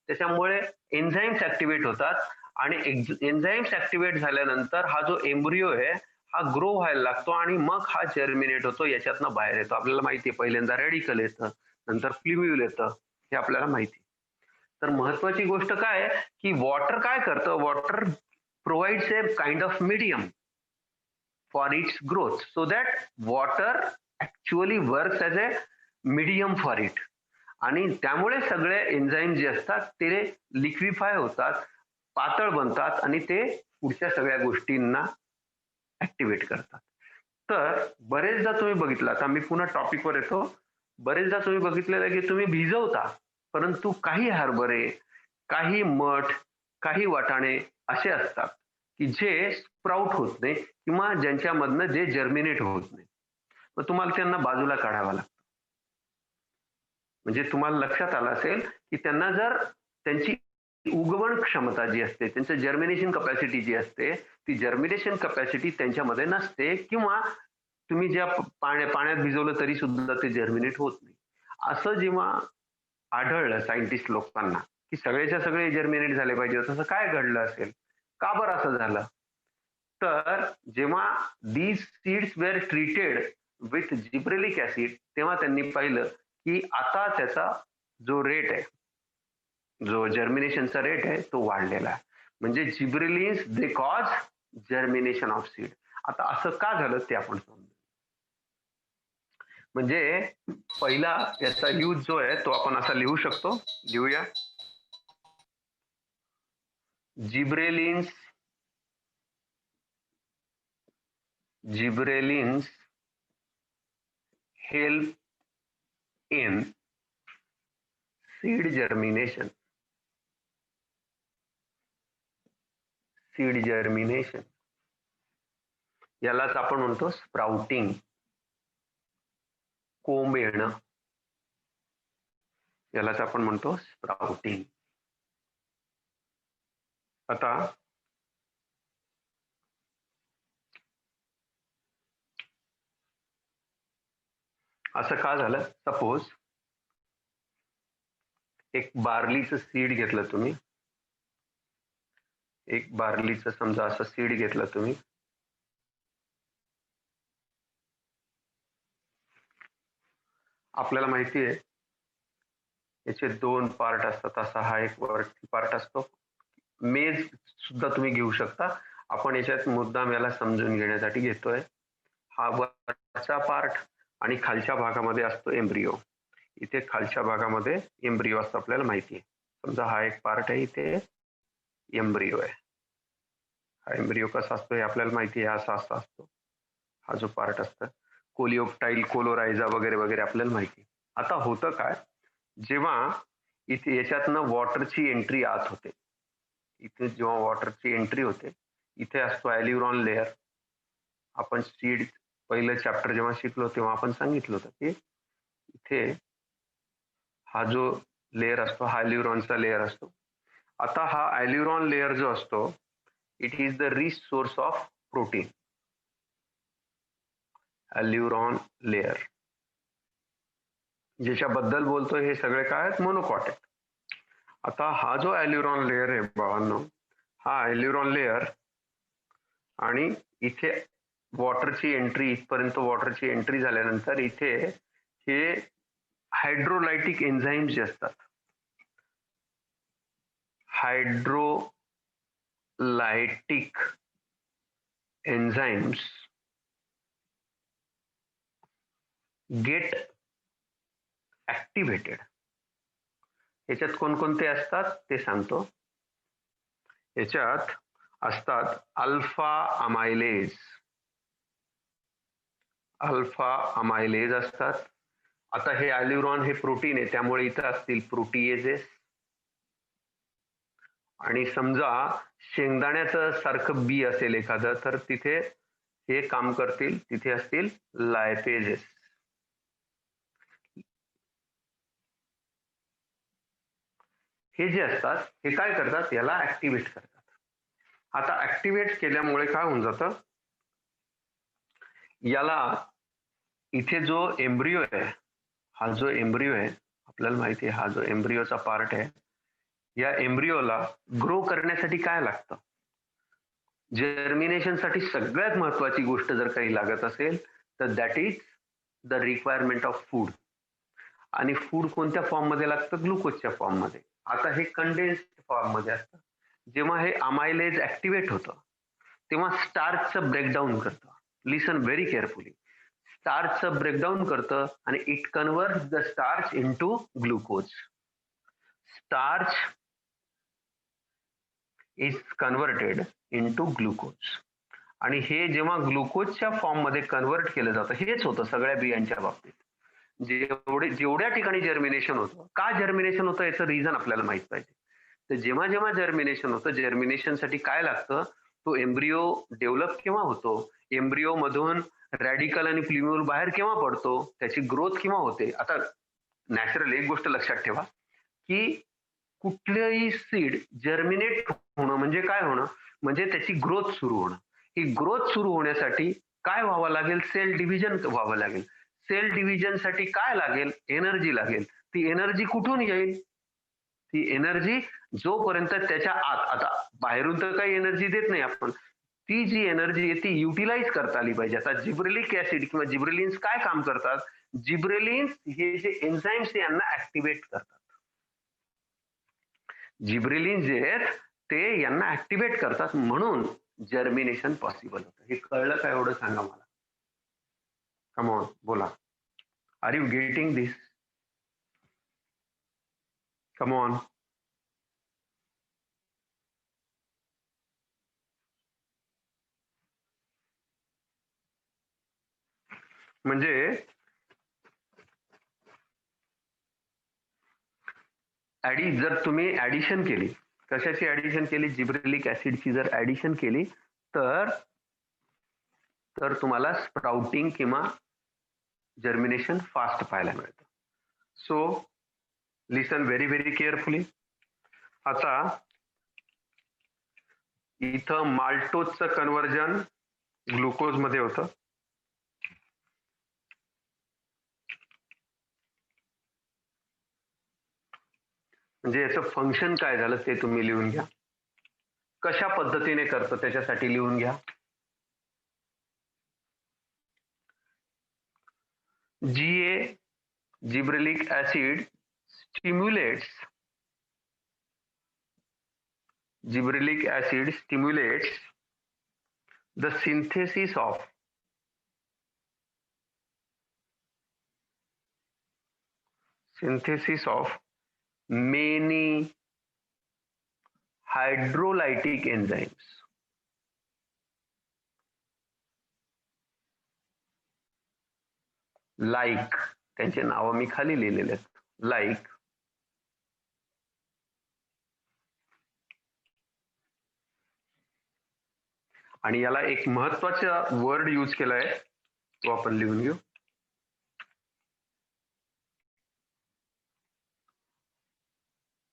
त्याच्यामुळे एन्झाईम्स ऍक्टिव्हेट होतात आणि एन्झाईम्स ऍक्टिव्हेट झाल्यानंतर हा जो एम्ब्रिओ आहे हा ग्रो व्हायला लागतो आणि मग हा जर्मिनेट होतो, याच्यातनं बाहेर येतो. आपल्याला माहिती आहे पहिल्यांदा रेडिकल येतं, नंतर फ्ल्युव्ह्यूल येतं, हे आपल्याला माहिती. तर महत्वाची गोष्ट काय आहे की वॉटर काय करतं, water provides a kind of medium for its growth, so that water actually works as a medium for it. आणि त्यामुळे सगळे एन्झाईम जे असतात ते लिक्विफाय होतात, पातळ बनतात आणि ते पुढच्या सगळ्या गोष्टींना ऍक्टिव्हेट करतात. तर बरेचदा तुम्ही बघितलं, आता मी पुन्हा टॉपिकवर येतो, बरेचदा तुम्ही बघितलेलं आहे की तुम्ही भिजवता, परंतु काही हरभरे, काही मठ, काही वाटाणे असे असतात की जे स्प्राउट होत नाही किंवा ज्यांच्यामधनं जे जर्मिनेट होत नाही. मग तुम्हाला त्यांना बाजूला काढावं लागतं. म्हणजे तुम्हाला लक्षात आलं असेल की त्यांना जर त्यांची उगवण क्षमता जी असते, त्यांचं जर्मिनेशन कपॅसिटी जी असते, ती जर्मिनेशन कपॅसिटी त्यांच्यामध्ये नसते किंवा तुम्ही ज्या पाण्यात भिजवलं तरी सुद्धा ते जर्मिनेट होत नाही. असं जेव्हा आढळलं सायंटिस्ट लोकांना की सगळेच्या सगळे जर्मिनेट झाले पाहिजे, तसं काय घडलं असेल, का बरं असं झालं? तर जेव्हा these seeds were treated with gibberellic acid, तेव्हा त्यांनी पाहिलं की आता त्याचा जो रेट आहे, जो जर्मिनेशनचा रेट आहे तो वाढलेला आहे. म्हणजे gibberellins they cause germination of seed. आता असं का झालं ते आपण समजू. म्हणजे पहिला याचा यूज जो आहे तो आपण असा लिहू शकतो, लिहूया. Gibberellins help in seed germination. यालाच आपण म्हणतो स्प्राउटिंग, कोंब येणं, यालाच आपण म्हणतो स्प्राउटिंग. आता असं का झालं? सपोज एक बार्लीचं सीड घेतलं तुम्ही, एक बार्लीचं समजा असं सीड घेतलं तुम्ही, आपल्याला माहिती आहे याचे दोन पार्ट असतात. असा हा एक वरती पार्ट असतो, मेज सुद्धा तुम्ही घेऊ शकता, आपण याच्यात मुद्दाम याला समजून घेण्यासाठी घेतोय. हा वरचा पार्ट आणि खालच्या भागामध्ये असतो एम्ब्रिओ. इथे खालच्या भागामध्ये एम्ब्रिओ असतो, आपल्याला माहिती आहे. समजा हा एक पार्ट आहे, इथे एम्ब्रिओ आहे. हा एम्ब्रिओ कसा असतो हे आपल्याला माहिती आहे, असा असा असतो हा जो पार्ट असतो. कोलिओप्टाईल, कोलोरायझा वगैरे वगैरे आपल्याला माहिती. आता होतं काय, जेव्हा इथे याच्यातनं वॉटरची एंट्री आत होते, इथे जेव्हा वॉटरची एंट्री होते, इथे असतो ॲल्युरॉन लेअर. आपण सीड पहिलं चॅप्टर जेव्हा शिकलो तेव्हा आपण सांगितलं होतं की इथे हा जो लेअर असतो हा ॲल्युरॉनचा लेअर असतो. आता हा ॲल्युरॉन लेअर जो असतो, it is the rich source of protein. Aleurone layer ज्याच्याबद्दल बोलतोय हे सगळे काय आहेत, मोनोकॉट आहेत. आता हा जो ॲल्युरॉन लेअर आहे बाबांनो, हा ॲल्युरॉन लेअर आणि इथे वॉटरची एंट्री, इथपर्यंत वॉटरची एंट्री झाल्यानंतर इथे हे हायड्रोलायटिक एन्झाईम्स जे असतात, हायड्रोलायटिक एन्झाईम्स गेट ऍक्टिव्हेटेड. याच्यात कोणकोणते असतात ते सांगतो. याच्यात असतात अल्फा अमायलेज, अल्फा अमायलेज असतात. आता हे ॲल्युरॉन हे प्रोटीन आहे, त्यामुळे इथं असतील प्रोटीएजेस. आणि समजा शेंगदाण्याचं सारखं बी असेल एखादं, तर तिथे हे काम करतील, तिथे असतील लायपेजेस. हे जे असतात हे काय करतात, याला ऍक्टिव्हेट करतात. आता ऍक्टिव्हेट केल्यामुळे काय होऊन जातं, याला इथे जो एम्ब्रिओ आहे, हा जो एम्ब्रिओ आहे आपल्याला माहिती आहे, हा जो एम्ब्रिओचा पार्ट आहे, या एम्ब्रिओला ग्रो करण्यासाठी काय लागतं, जर्मिनेशनसाठी सगळ्यात महत्वाची गोष्ट जर काही लागत असेल तर that is the requirement of food. आणि फूड कोणत्या फॉर्म मध्ये लागतं, ग्लुकोजच्या फॉर्म मध्ये. आता हे कंडेन्स्ड फॉर्म मध्ये असतं. जेव्हा हे अमायलेज ऍक्टिव्हेट होतं तेव्हा स्टार्चचं ब्रेकडाऊन करतं. लिसन व्हेरी केअरफुली. स्टार्चचं ब्रेकडाऊन करतं आणि it convert the starch into glucose. Starch is converted into glucose. आणि हे जेव्हा ग्लुकोजच्या फॉर्म मध्ये कन्वर्ट केलं जातं, हेच होतं सगळ्या बियांच्या बाबतीत. जेवढ्या ठिकाणी जर्मिनेशन होतं, का जर्मिनेशन होतं याचं रिझन आपल्याला माहित पाहिजे. तर जेव्हा जेव्हा जर्मिनेशन होतं, जर्मिनेशनसाठी काय लागतं, तो एम्ब्रिओ डेव्हलप केव्हा होतो, एम्ब्रिओ मधून रॅडिकल आणि प्ल्युम्युल बाहेर केव्हा पडतो, त्याची ग्रोथ केव्हा होते. आता नॅचरल एक गोष्ट लक्षात ठेवा की कुठलंही सीड जर्मिनेट होणं म्हणजे काय होणं, म्हणजे त्याची ग्रोथ सुरू होणं. ही ग्रोथ सुरू होण्यासाठी काय व्हावं लागेल, सेल डिव्हिजन व्हावं लागेल. सेल डिव्हिजन साठी काय लागेल, एनर्जी लागेल. ती एनर्जी कुठून येईल, ती एनर्जी जोपर्यंत त्याच्या आत, आता बाहेरून तर काही एनर्जी देत नाही आपण, ती जी एनर्जी आहे ती युटिलाइज करता आली पाहिजे. आता जिब्रेलिक ऍसिड किंवा जिब्रेलिन्स काय काम करतात, जिब्रेलिन्स हे जे एन्झाइम्स यांना ऍक्टिव्हेट करतात. जिब्रेलिन्स जे आहेत ते यांना ऍक्टिव्हेट करतात, म्हणून जर्मिनेशन पॉसिबल होतं. हे कळलं का, एवढं सांगा मला. कम ऑन, बोला. Are you getting this? Come on. म्हणजे जर तुम्ही ऍडिशन केली, कशाची ऍडिशन केली, जिब्रेलिक ऍसिडची जर ऍडिशन केली तर तर तुम्हाला स्प्राउटिंग किंवा जर्मिनेशन फास्ट पाहायला मिळतं. So listen very very carefully. आता इथं माल्टोजचं कन्व्हर्जन ग्लुकोज मध्ये होतं. म्हणजे याचं फंक्शन काय झालं ते तुम्ही लिहून घ्या. कशा पद्धतीने करतं त्याच्यासाठी लिहून घ्या. GA, gibrelic acid, stimulates the synthesis of many hydrolytic enzymes. Like, त्यांचे नाव मी खाली लिहिलेले आहेत. लाईक आणि याला एक महत्वाचा वर्ड यूज केलाय, तो आपण लिहून घेऊ.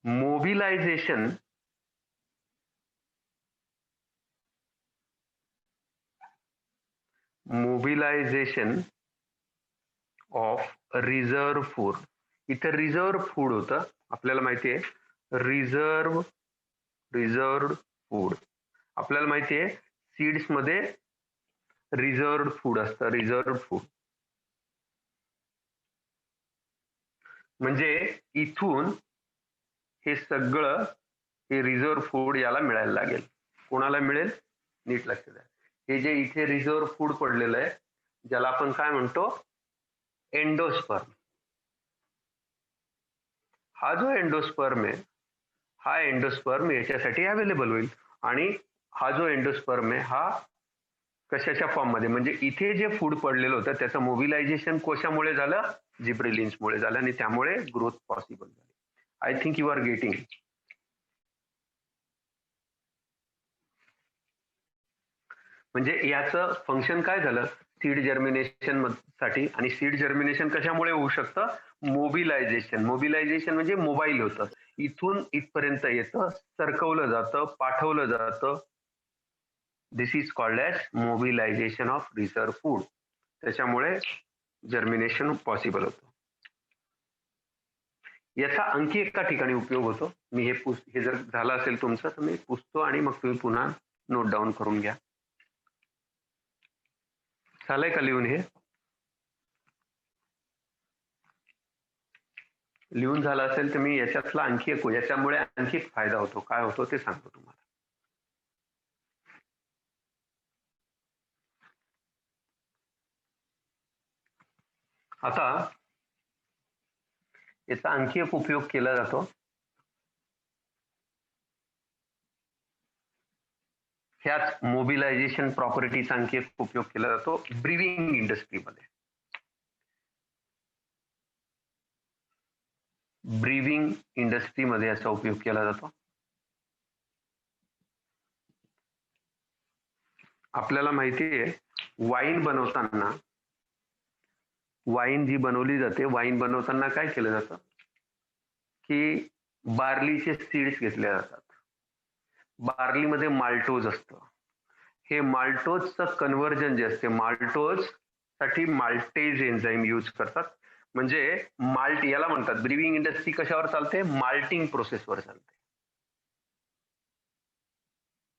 Mobilisation of reserve food. इथे रिझर्व फूड होतं, आपल्याला माहिती आहे. रिझर्व फूड आपल्याला माहिती आहे, सीड्स मध्ये रिझर्व फूड असतं. रिझर्व फूड म्हणजे इथून हे सगळं, हे रिझर्व फूड याला मिळायला लागेल. कोणाला मिळेल, नीट लक्ष द्या. हे जे इथे रिझर्व फूड पडलेलं आहे, ज्याला आपण काय म्हणतो, एंडोस्पर्म. हा जो एंडोस्पर्म आहे, हा एंडोस्पर्म याच्यासाठी अवेलेबल होईल. आणि हा जो एंडोस्पर्म आहे हा कशाच्या फॉर्म मध्ये, म्हणजे इथे जे फूड पडलेलं होतं त्याचं मोबिलायझेशन कशामुळे झालं, जिब्रेलिन्समुळे झालं, आणि त्यामुळे ग्रोथ पॉसिबल झाली. I think you are getting. म्हणजे याचं फंक्शन काय झालं, सीड जर्मिनेशन साठी. आणि सीड जर्मिनेशन कशामुळे होऊ शकतं? मोबिलायझेशन. मोबिलायझेशन म्हणजे मोबाईल होतं, इथून इथपर्यंत येतं, सरकवलं जातं, पाठवलं जातं. This is called as mobilisation of reserve food. त्याच्यामुळे जर्मिनेशन पॉसिबल होतं. याचा आणखी एका ठिकाणी उपयोग होतो. मी हे जर झालं असेल तुमचं तर मी पुसतो आणि मग तुम्ही पुन्हा नोट डाऊन करून घ्या. झालंय का लिहून? हे लिहून झालं असेल तर मी याच्यातला आणखी एक, याच्यामुळे आणखी एक फायदा होतो. काय होतो ते सांगतो तुम्हाला. आता याचा आणखी एक उपयोग केला जातो. ह्याच मोबिलायझेशन प्रॉपर्टीचा आणखी एक उपयोग केला जातो ब्रीविंग इंडस्ट्रीमध्ये. ब्रीविंग इंडस्ट्रीमध्ये याचा उपयोग केला जातो. आपल्याला माहिती आहे, वाईन बनवताना, वाईन जी बनवली जाते, वाईन बनवताना काय केलं जातं की बार्लीचे सीड्स घेतले जातात. बार्लीमध्ये माल्टोज असतं. हे माल्टोजचं कन्व्हर्जन जे असते, माल्टोज साठी माल्टेज एन्झाईम यूज करतात. म्हणजे माल्ट याला म्हणतात, ब्रीविंग इंडस्ट्री कशावर चालते? माल्टिंग प्रोसेसवर चालते.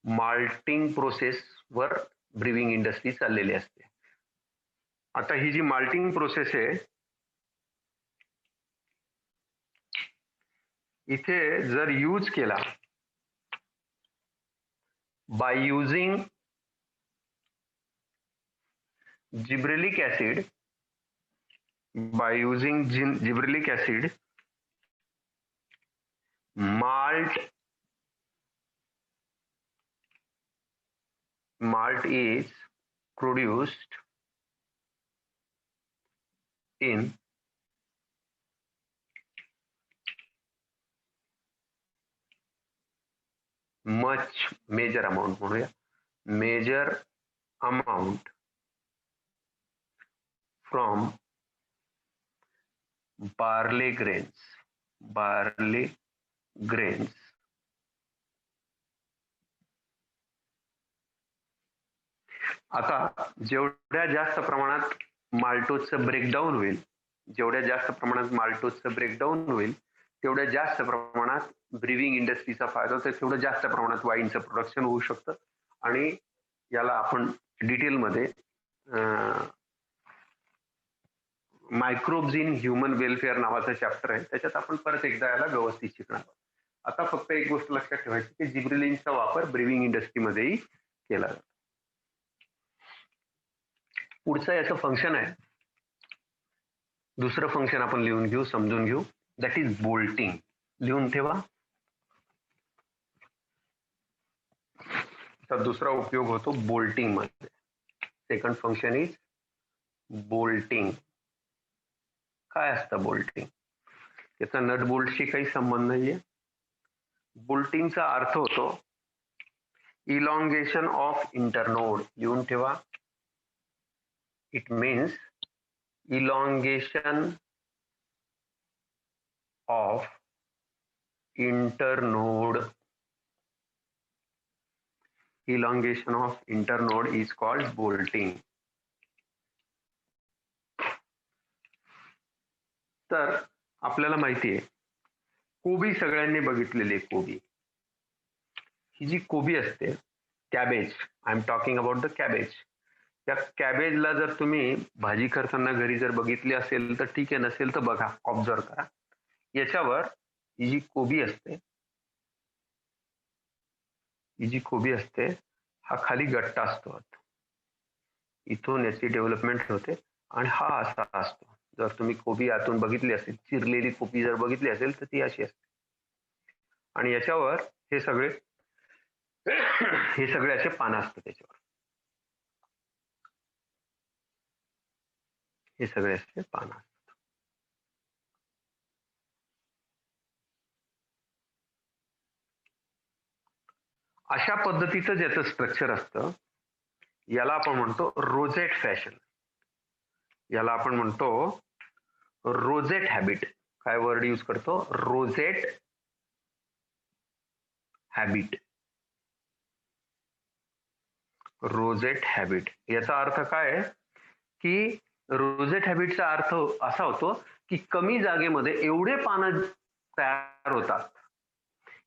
माल्टिंग प्रोसेसवर ब्रीविंग इंडस्ट्री चाललेली असते. आता ही जी माल्टिंग प्रोसेस आहे, इथे जर यूज केला by using gibberellic acid, by using gibberellic acid, malt is produced in much major amount, म्हणूया major amount from barley grains. आता जेवढ्या जास्त प्रमाणात माल्टोजचं ब्रेकडाऊन होईल, जेवढ्या जास्त प्रमाणात माल्टोजचं ब्रेकडाऊन होईल, तेवढ्या जास्त प्रमाणात ब्रीविंग इंडस्ट्रीचा फायदा होतो, तेवढं जास्त प्रमाणात वाईनचं प्रोडक्शन होऊ शकतं. आणि याला आपण डिटेलमध्ये मायक्रोब्स इन ह्युमन वेलफेअर नावाचं चॅप्टर आहे, त्याच्यात आपण परत एकदा याला व्यवस्थित शिकणार आहोत. आता फक्त एक गोष्ट लक्षात ठेवायची की जिब्रेलिनचा वापर ब्रीविंग इंडस्ट्रीमध्येही केला जातो. पुढचं याचं फंक्शन आहे, दुसरं फंक्शन आपण लिहून घेऊ, समजून घेऊ, दॅट इज बोल्टिंग. लिहून ठेवा. तर दुसरा उपयोग होतो बोल्टिंग मध्ये. Second function is bolting. काय असतं बोल्टिंग? याचा नट बोल्टशी काही संबंध नाहीये. बोल्टिंगचा अर्थ होतो इलॉंगेशन ऑफ इंटरनोड. लिहून ठेवा. It means elongation of internode. Elongation of internode is called bolting. तर आपल्याला माहिती आहे, कोबी सगळ्यांनी बघितलेली आहे. कोबी, ही जी कोबी असते, cabbage, I am talking about the cabbage. त्या कॅबेजला जर तुम्ही भाजी करताना घरी जर बघितली असेल तर ठीक आहे, नसेल तर बघा, ऑब्झर्व करा. याच्यावर ही जी कोबी असते, ही जी कोबी असते, हा खाली गट्टा असतो, इथून याची डेव्हलपमेंट होते आणि हा असा असतो. जर तुम्ही कोबी आतून बघितली असेल, चिरलेली कोबी जर बघितली असेल तर ती अशी असते. आणि याच्यावर हे सगळे असे पानं असतात. त्याच्यावर हे सगळे असे पानं असतात. अशा पद्धतीचं ज्याचं स्ट्रक्चर असतं, याला आपण म्हणतो रोजेट फॅशन. याला आपण म्हणतो रोजेट हॅबिट. काय वर्ड यूज करतो? Rosette habit. रोजेट हॅबिट याचा अर्थ काय आहे की रोजेट हॅबिटचा अर्थ असा होतो की कमी जागेमध्ये एवढे पानं तयार होतात,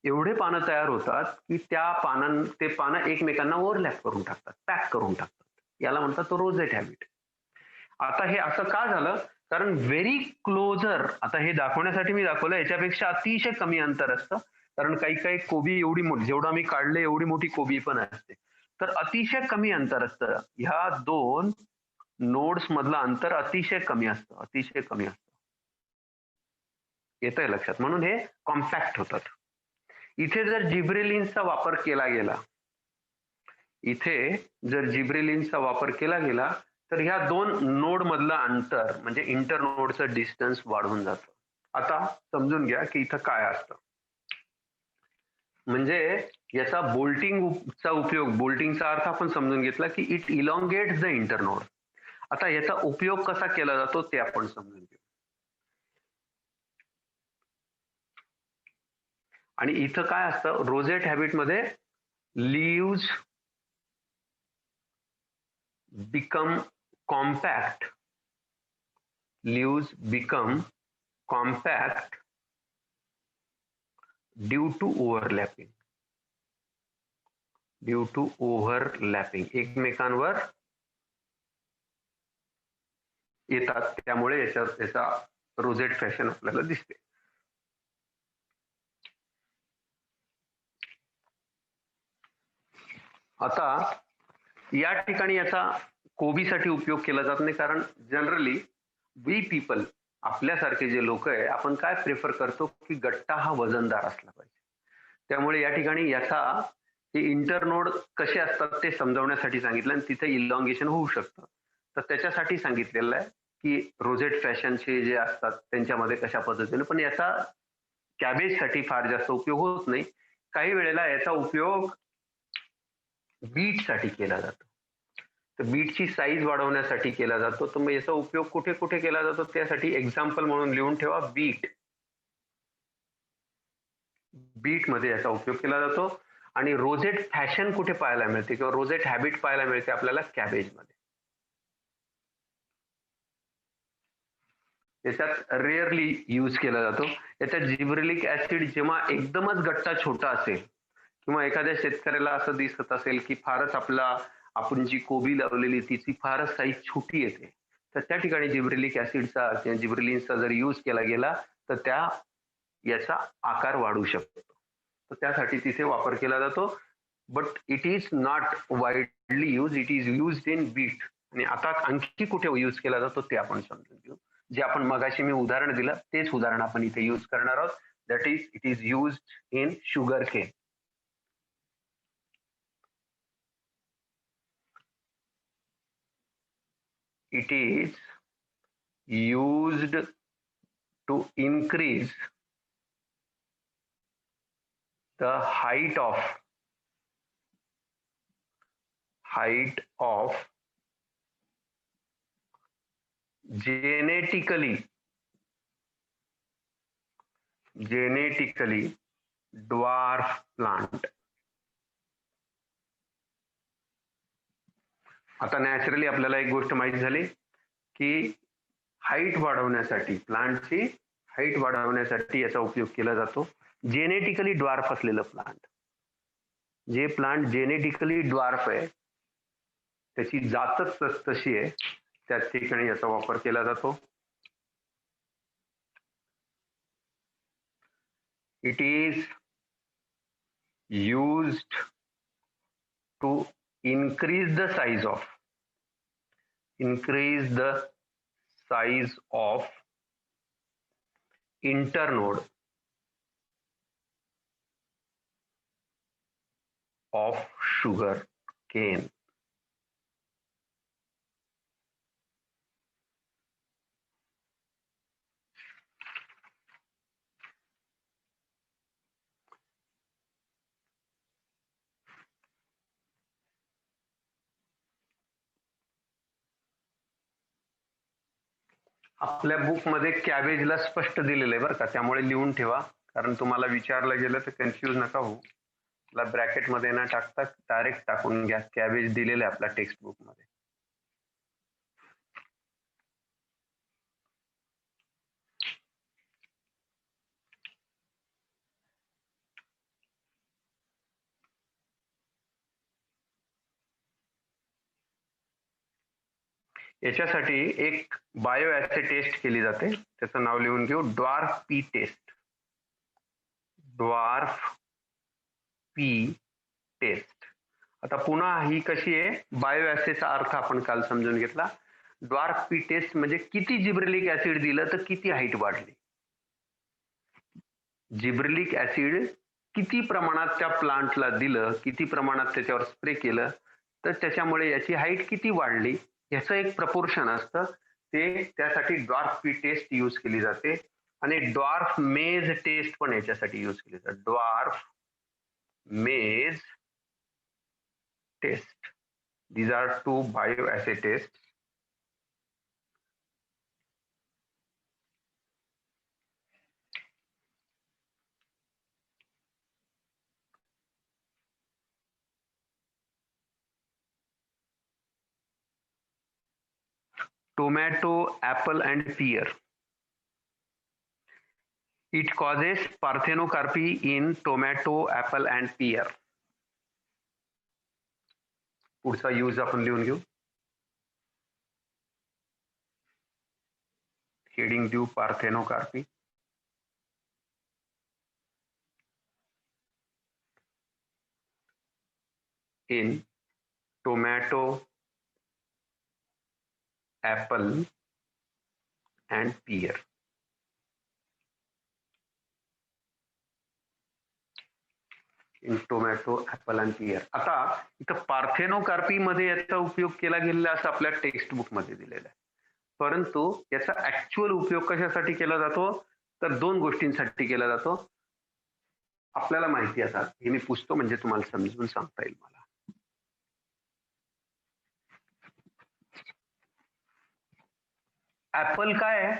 एवढे पानं तयार होतात की ते पानं एकमेकांना ओव्हरलॅप करून टाकतात, पॅक करून टाकतात. याला म्हणतात तो रोजेट हॅबिट. आता हे असं का झालं? कारण व्हेरी क्लोजर, आता हे दाखवण्यासाठी मी दाखवलं, याच्यापेक्षा अतिशय कमी अंतर असतं. कारण काही काही कोबी एवढी मोठी, जेवढा मी काढले एवढी मोठी कोबी पण असते. तर अतिशय कमी अंतर असतं. ह्या दोन नोड्स मधलं अंतर अतिशय कमी असतं, अतिशय कमी असतं. येतंय लक्षात? म्हणून हे कॉम्पॅक्ट होतात. इथे जर जिब्रेलिन्सचा वापर केला गेला, इथे जर जिब्रेलिन्सचा वापर केला गेला तर ह्या दोन नोड मधलं अंतर म्हणजे इंटर नोडचं डिस्टन्स वाढून जातं. आता समजून घ्या की इथं काय असतं. म्हणजे याचा बोल्टिंगचा उपयोग, बोल्टिंगचा अर्थ आपण समजून घेतला की इट इलॉंगेट्स द इंटर नोड. आता याचा उपयोग कसा केला जातो ते आपण समजून घेऊ. आणि इथं काय असतं, रोजेट हॅबिट मध्ये leaves become compact, leaves become compact due to overlapping, due to overlapping. एकमेकांवर येतात, त्यामुळे याचा रोजेट फॅशन आपल्याला दिसते. आता या ठिकाणी याचा कोबीसाठी उपयोग केला जात नाही, कारण जनरली वी पीपल, आपल्यासारखे जे लोक आहे, आपण काय प्रेफर करतो की गट्टा हा वजनदार असला पाहिजे. त्यामुळे या ठिकाणी याचा हे इंटरनोड कसे असतात ते समजावण्यासाठी सांगितलं आणि तिथे इलॉंगेशन होऊ शकतं. तर त्याच्यासाठी सांगितलेलं आहे की रोजेट फॅशनचे जे असतात त्यांच्यामध्ये कशा पद्धतीने, पण याचा कॅबेजसाठी फार जास्त उपयोग होत नाही. काही वेळेला याचा उपयोग बीटसाठी केला जातो. तर बीटची साईज वाढवण्यासाठी केला जातो. तर मग याचा उपयोग कुठे कुठे केला जातो त्यासाठी एक्झाम्पल म्हणून लिहून ठेवा, बीट. बीट मध्ये याचा उपयोग केला जातो. आणि रोजेट फॅशन कुठे पाहायला मिळते किंवा रोजेट हॅबिट पाहायला मिळते आपल्याला? कॅबेज मध्ये. याच्यात रेअरली यूज केला जातो. याच्यात जिब्रेलिक ऍसिड जेव्हा एकदमच गट्टा छोटा असेल किंवा एखाद्या शेतकऱ्याला असं दिसत असेल की फारच आपण जी कोबी लावलेली तिची फारच साईज छोटी येते, तर त्या ठिकाणी जिब्रेलिक ऍसिडचा किंवा जिब्रेलिन्सचा जर यूज केला गेला तर याचा आकार वाढू शकतो. तर त्यासाठी तिथे वापर केला जातो. But it is not widely use, it is use in beet. आणि आता आणखी कुठे यूज केला जातो ते आपण समजून घेऊ. जे आपण मगाशी मी उदाहरण दिलं तेच उदाहरण आपण इथे यूज करणार आहोत. That is, it is use in sugar cane. It is used to increase the height of genetically dwarf plant. आता नॅचरली आपल्याला एक गोष्ट माहिती झाली की हाईट वाढवण्यासाठी, प्लांटची हाईट वाढवण्यासाठी याचा उपयोग केला जातो. जेनेटिकली ड्वार्फ असलेलं प्लांट, जे प्लांट जेनेटिकली ड्वार्फ आहे, त्याची जातच तशी आहे, त्या ठिकाणी याचा वापर केला जातो. It is used to increase the size of internode of sugar cane. आपल्या बुक मध्ये कॅबेजला स्पष्ट दिलेलं आहे बरं का, त्यामुळे लिहून ठेवा, कारण तुम्हाला विचारलं गेलं तर कन्फ्यूज नका होऊ. ब्रॅकेट मध्ये न टाकता डायरेक्ट टाकून घ्या, कॅबेज दिलेलं आहे आपल्या टेक्स्ट बुक मध्ये. याच्यासाठी एक बायो ऍसे टेस्ट केली जाते, त्याचं नाव लिहून घेऊ, dwarf pea test. Dwarf pea test. आता पुन्हा ही कशी आहे, बायो ऍसेचा अर्थ आपण काल समजून घेतला. ड्वार्फ पी टेस्ट म्हणजे किती जिब्रेलिक ऍसिड दिलं तर किती हाईट वाढली. जिब्रेलिक ऍसिड किती प्रमाणात त्या प्लांटला दिलं, किती प्रमाणात त्याच्यावर स्प्रे केलं तर त्याच्यामुळे याची हाईट किती वाढली, याचं एक प्रपोर्शन असतं. ते त्यासाठी ड्वार्फ पी टेस्ट यूज केली जाते. आणि ड्वार्फ मेज टेस्ट पण याच्यासाठी यूज केली जाते. ड्वार्फ मेज taste. These are two bioassay tests. Tomato, apple and pear. It causes parthenocarpy in tomato, apple and pear. पुढचा यूज आपण लिहून घेऊ. हेडिंग देऊ parthenocarpy. in tomato, apple and pear. In tomato, apple आणि pier. आता इथं parthenocarpy मध्ये याचा उपयोग केला गेलेला असं आपल्या टेक्स्ट बुक मध्ये दिलेला आहे, परंतु याचा ऍक्च्युअल उपयोग कशासाठी केला जातो तर दोन गोष्टींसाठी केला जातो. आपल्याला माहिती असतात, हे मी पुसतो म्हणजे तुम्हाला समजून सांगता येईल मला. ऍपल काय आहे,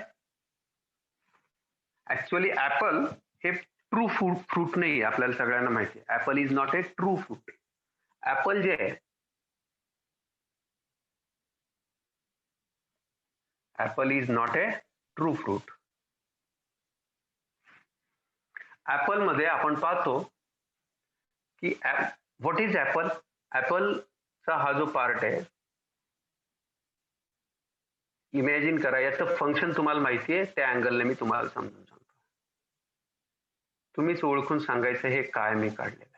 ऍक्च्युअली ऍपल हे ट्रू फ्रूट नाही, आपल्याला सगळ्यांना माहिती आहे. Apple is not a true fruit. Apple जे आहे, apple is not a true fruit. Apple मध्ये आपण पाहतो की व्हॉट इज ऍपल. ऍपलचा हा जो पार्ट आहे, इमॅजिन करा, याचं फंक्शन तुम्हाला माहिती आहे, त्या अँगलने मी तुम्हाला समजून सांगतो. तुम्हीच ओळखून सांगायचं हे काय मी काढलेलं आहे.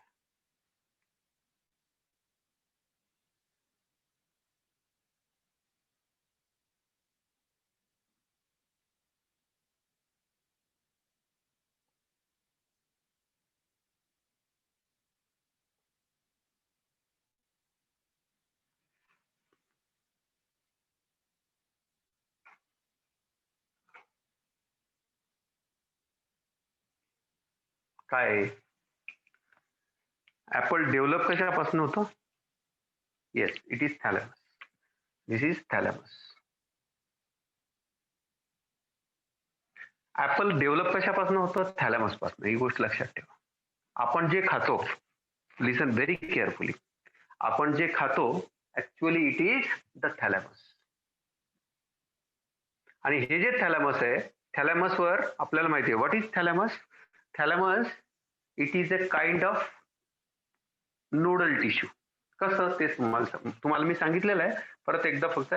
काय ऍपल डेव्हलप कशापासून होतं. Yes, it is thalamus. This is thalamus. Apple develop कशापासून होतं, थॅलॅमस पासून. ही गोष्ट लक्षात ठेवा. आपण जे खातो, लिसन व्हेरी केअरफुली, आपण जे खातो actually it is the thalamus. आणि हे जे थॅलॅमस आहे, थॅलॅमसवर आपल्याला माहिती आहे what is thalamus. Thalamus it is a kind of nodal tissue. कसं ते तुम्हाला मी सांगितलेलं आहे, परत एकदा फक्त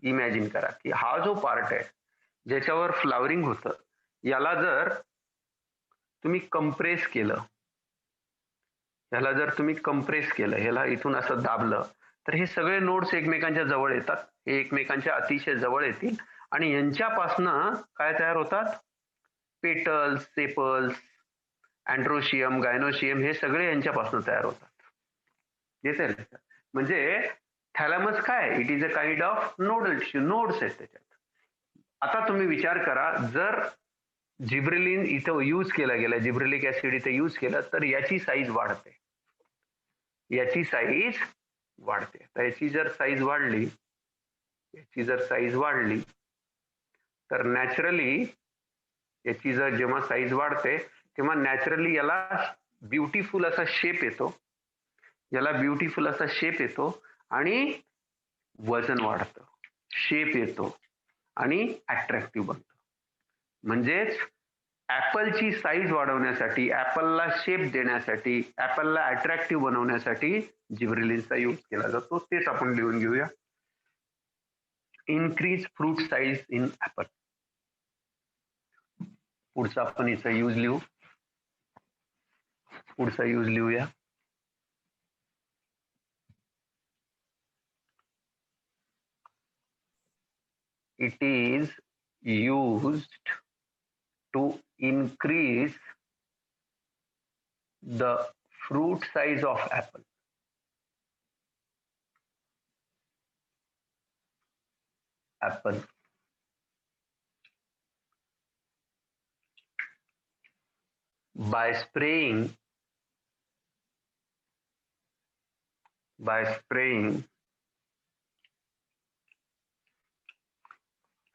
इमॅजिन करा की हा जो पार्ट आहे ज्याच्यावर फ्लावरिंग होतं, याला जर तुम्ही कंप्रेस केलं, ह्याला जर तुम्ही कंप्रेस केलं, ह्याला इथून असं दाबलं तर हे सगळे नोड्स एकमेकांच्या जवळ येतात. हे एकमेकांच्या अतिशय जवळ येतील आणि यांच्यापासनं काय तयार होतात, पेटल्स, सेपल्स, अँड्रोशियम, गायनोशियम, हे सगळे यांच्यापासून तयार होतात. येते म्हणजे थॅलॅमस काय, it is a kind of nodal tissue, nodes आहेत त्याच्यात. आता तुम्ही विचार करा, जर जिब्रेलिन इथं यूज केला गेला, जिब्रेलिक ऍसिड इथे यूज केलं तर याची साईज वाढते, याची साईज वाढते. तर याची जर साईज वाढली, याची जर साईज वाढली तर नॅचरली याची जर जेव्हा साईज वाढते तेव्हा नॅचरली याला ब्युटिफुल असा शेप येतो, आणि वजन वाढतं, शेप येतो आणि अट्रॅक्टिव्ह बनतं. म्हणजेच ऍपलची साईज वाढवण्यासाठी, ऍपलला शेप देण्यासाठी, ऍपलला अट्रॅक्टिव्ह बनवण्यासाठी जिब्रेलिनचा यूज केला जातो. तेच आपण लिहून घेऊया. Increase fruit size in apple. पुढचा आपण याचा यूज लिहू. पुढचा यूज लिहूया. It is used to increase the fruit size of apple. By spraying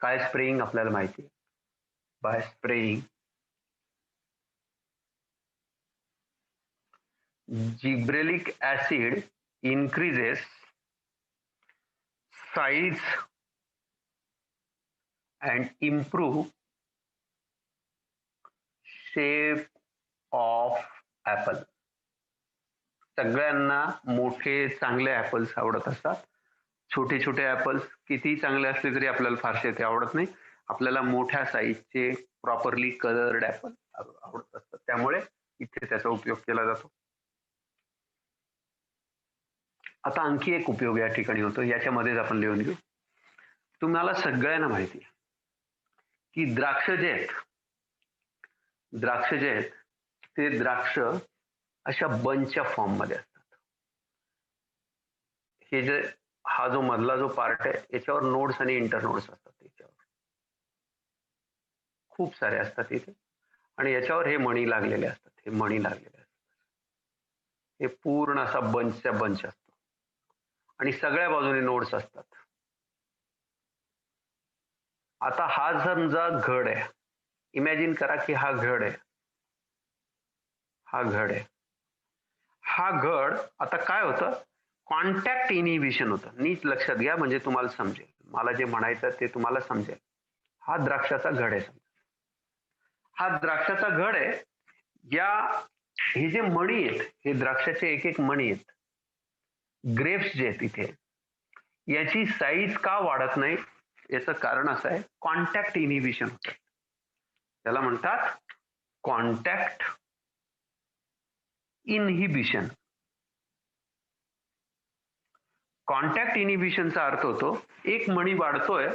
काय स्प्रेइंग आपल्याला माहिती आहे. Bye spraying gibberellic acid increases size and improve shape of apple. सगळ्यांना मोठे चांगले ऍपल्स आवडत असतात. छोटे छोटे ऍपल्स किती चांगले असले तरी आपल्याला फारसे ते आवडत नाही. आपल्याला मोठ्या साईजचे प्रॉपरली कलर्ड ऍपल आवडत असतात. त्यामुळे इथे त्याचा उपयोग केला जातो. आता आणखी एक उपयोग या ठिकाणी होतो, याच्यामध्येच आपण लिहून घेऊ. तुम्हाला सगळ्यांना माहिती आहे की द्राक्ष जे आहेत ते द्राक्ष अशा बंचच्या फॉर्म मध्ये असतात. हे जे हा जो मधला जो पार्ट आहे याच्यावर नोड्स आणि इंटरनोड्स असतात. याच्यावर खूप सारे असतात इथे, आणि याच्यावर हे मणी लागलेले असतात. हे पूर्ण असा बंचचा बंच असतो आणि सगळ्या बाजूने नोड्स असतात. आता हा समजा घड आहे. इमॅजिन करा की हा घड आहे. हा घड आता काय होतं, कॉन्टॅक्ट इनिबिशन होतं. नीट लक्षात घ्या म्हणजे तुम्हाला समजेल. मला जे म्हणायचं ते तुम्हाला समजेल. हा द्राक्षाचा घड आहे. हे जे मणी आहेत, हे द्राक्षाचे एक एक मणी आहेत, ग्रेप्स जे आहेत इथे, याची साईज का वाढत नाही याचं कारण असं आहे, कॉन्टॅक्ट इनिबिशन होतं. त्याला म्हणतात कॉन्टॅक्ट इनहिबिशन. कॉन्टॅक्ट इनिबिशनचा अर्थ होतो, एक मणी वाढतोय,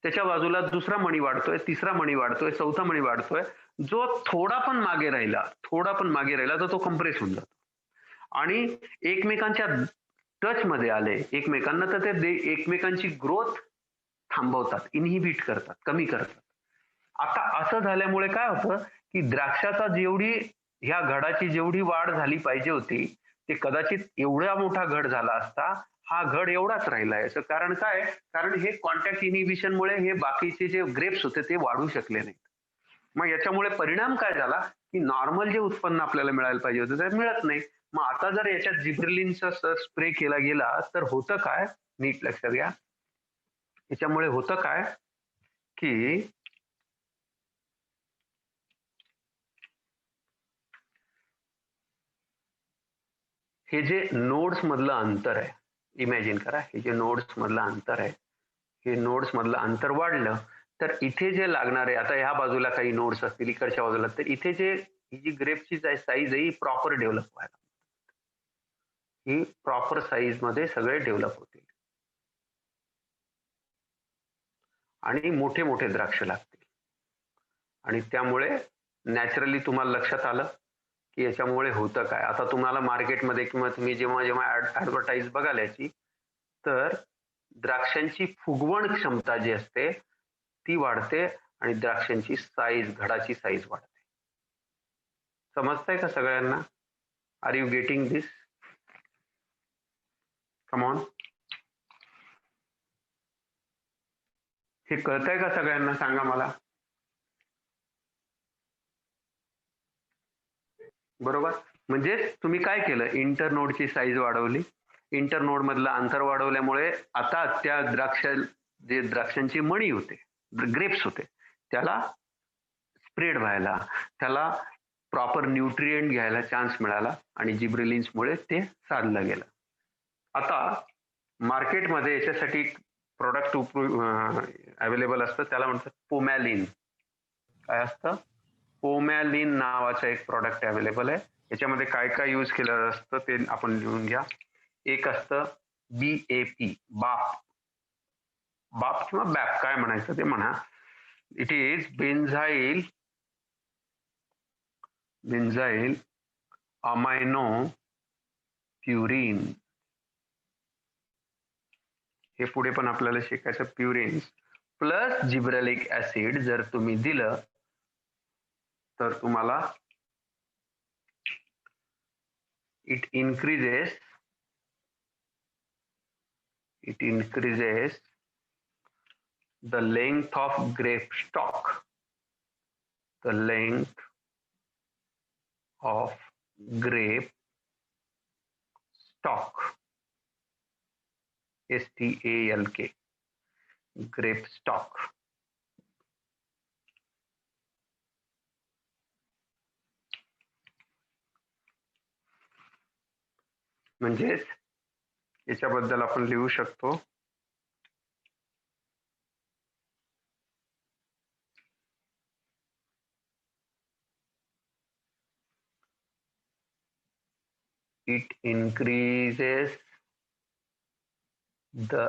त्याच्या बाजूला दुसरा मणी वाढतोय, तिसरा मणी वाढतोय, चौथा मणी वाढतोय. जो थोडा पण मागे राहिला तर तो कंप्रेस होऊन जातो आणि एकमेकांच्या टच मध्ये आले एकमेकांना तर ते एकमेकांची ग्रोथ थांबवतात, इनहिबिट करतात, कमी करतात. आता असं झाल्यामुळे काय होतं की द्राक्षाचा ह्या घडाची जेवढी वाढ झाली पाहिजे होती, ते कदाचित एवढा मोठा घड झाला असता, हा घड एवढाच राहिला. याचं कारण काय? कारण हे कॉन्टॅक्ट इनिबिशन मुळे हे बाकीचे जे ग्रेप्स होते ते वाढू शकले नाहीत. मग याच्यामुळे परिणाम काय झाला की नॉर्मल जे उत्पन्न आपल्याला मिळायला पाहिजे होतं ते मिळत नाही. मग आता जर याच्यात जिब्रेलिनचा स्प्रे केला गेला तर होतं काय, नीट लक्षात घ्या. याच्यामुळे होतं काय की हे जे नोड्स मधलं अंतर आहे, इमॅजिन करा, हे जे नोड्स मधलं अंतर आहे, हे नोड्स मधलं अंतर वाढलं तर इथे जे लागणार आहे, आता ह्या बाजूला काही नोड्स असतील, इकडच्या बाजूला, तर इथे ही जी ग्रेप्सची साईज आहे ही प्रॉपर डेव्हलप व्हायला, ही प्रॉपर साईज मध्ये सगळे डेव्हलप होतील आणि मोठे मोठे द्राक्ष लागतील. आणि त्यामुळे नॅचरली तुम्हाला लक्षात आलं की याच्यामुळे होतं काय. आता तुम्हाला मार्केटमध्ये किंवा तुम्ही जेव्हा ऍडव्हर्टाईज बघाल याची, तर द्राक्षांची फुगवण क्षमता जी असते ती वाढते आणि द्राक्षांची साईज, घडाची साईज वाढते. समजतंय का सगळ्यांना? Are you getting this? Come on. हे कळतंय का सगळ्यांना? सांगा मला. बरोबर. म्हणजे तुम्ही काय केलं, इंटरनोडची साईज वाढवली, इंटरनोड मधलं अंतर वाढवल्यामुळे आता त्या जे द्राक्षांची मणी होते, ग्रेप्स होते, त्याला स्प्रेड व्हायला, त्याला प्रॉपर न्यूट्रिएंट घ्यायला चान्स मिळाला आणि जिब्रेलिन्समुळे ते साधलं गेलं. आता मार्केटमध्ये याच्यासाठी प्रोडक्ट अवेलेबल असतं, त्याला म्हणतात पोमॅलिन. काय असतं? पोमॅलिन नावाचं एक प्रॉडक्ट अवेलेबल आहे. याच्यामध्ये काय काय यूज केलं असतं ते आपण लिहून घ्या. एक असतं BAP, बाप बाप किंवा बॅप काय म्हणायचं ते म्हणा. It is benzyl amino purine. हे पुढे पण आपल्याला शिकायचं. प्युरिन्स प्लस जिब्रेलिक ऍसिड जर तुम्ही दिलं तर तुम्हाला it increases the length of grape stalk, the length of grape stalk, STALK, grape stalk. म्हणजेच याच्याबद्दल आपण लिहू शकतो it increases the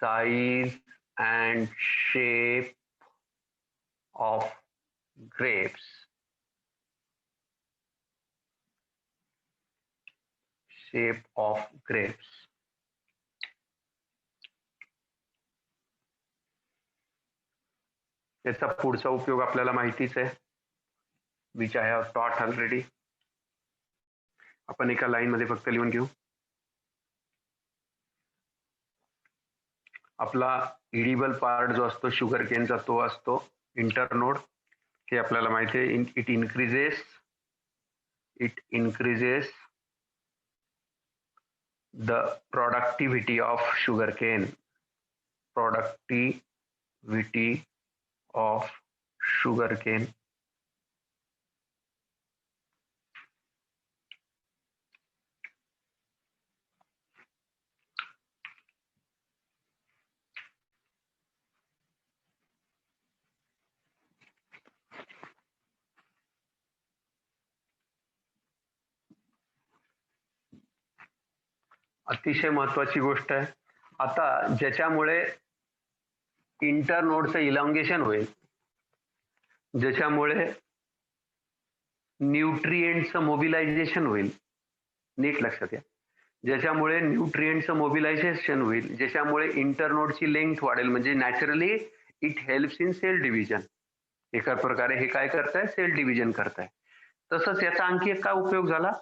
size and shape of grapes, याचा पुढचा उपयोग आपल्याला माहितीच आहे, विच आय हॅव टॉट ऑलरेडी. आपण एका लाईन मध्ये फक्त लिहून घेऊ. आपला इडिबल पार्ट जो असतो शुगर केनचा तो असतो इंटरनोड. हे आपल्याला माहिती आहे. It increases the productivity of sugar केन, अतिशय महत्वाची गोष्ट आहे. आता ज्याच्यामुळे इंटरनोडचं इलॉंगेशन होईल, ज्याच्यामुळे न्यूट्रिएंटचं मोबिलायझेशन होईल, नीट लक्षात या, ज्याच्यामुळे न्यूट्रिएंटचं मोबिलायझेशन होईल, ज्याच्यामुळे इंटरनोडची लेंथ वाढेल, म्हणजे naturally it helps in cell division. एका प्रकारे हे काय करताय, सेल डिव्हिजन करताय. तसंच याचा आणखी एक काय उपयोग झाला,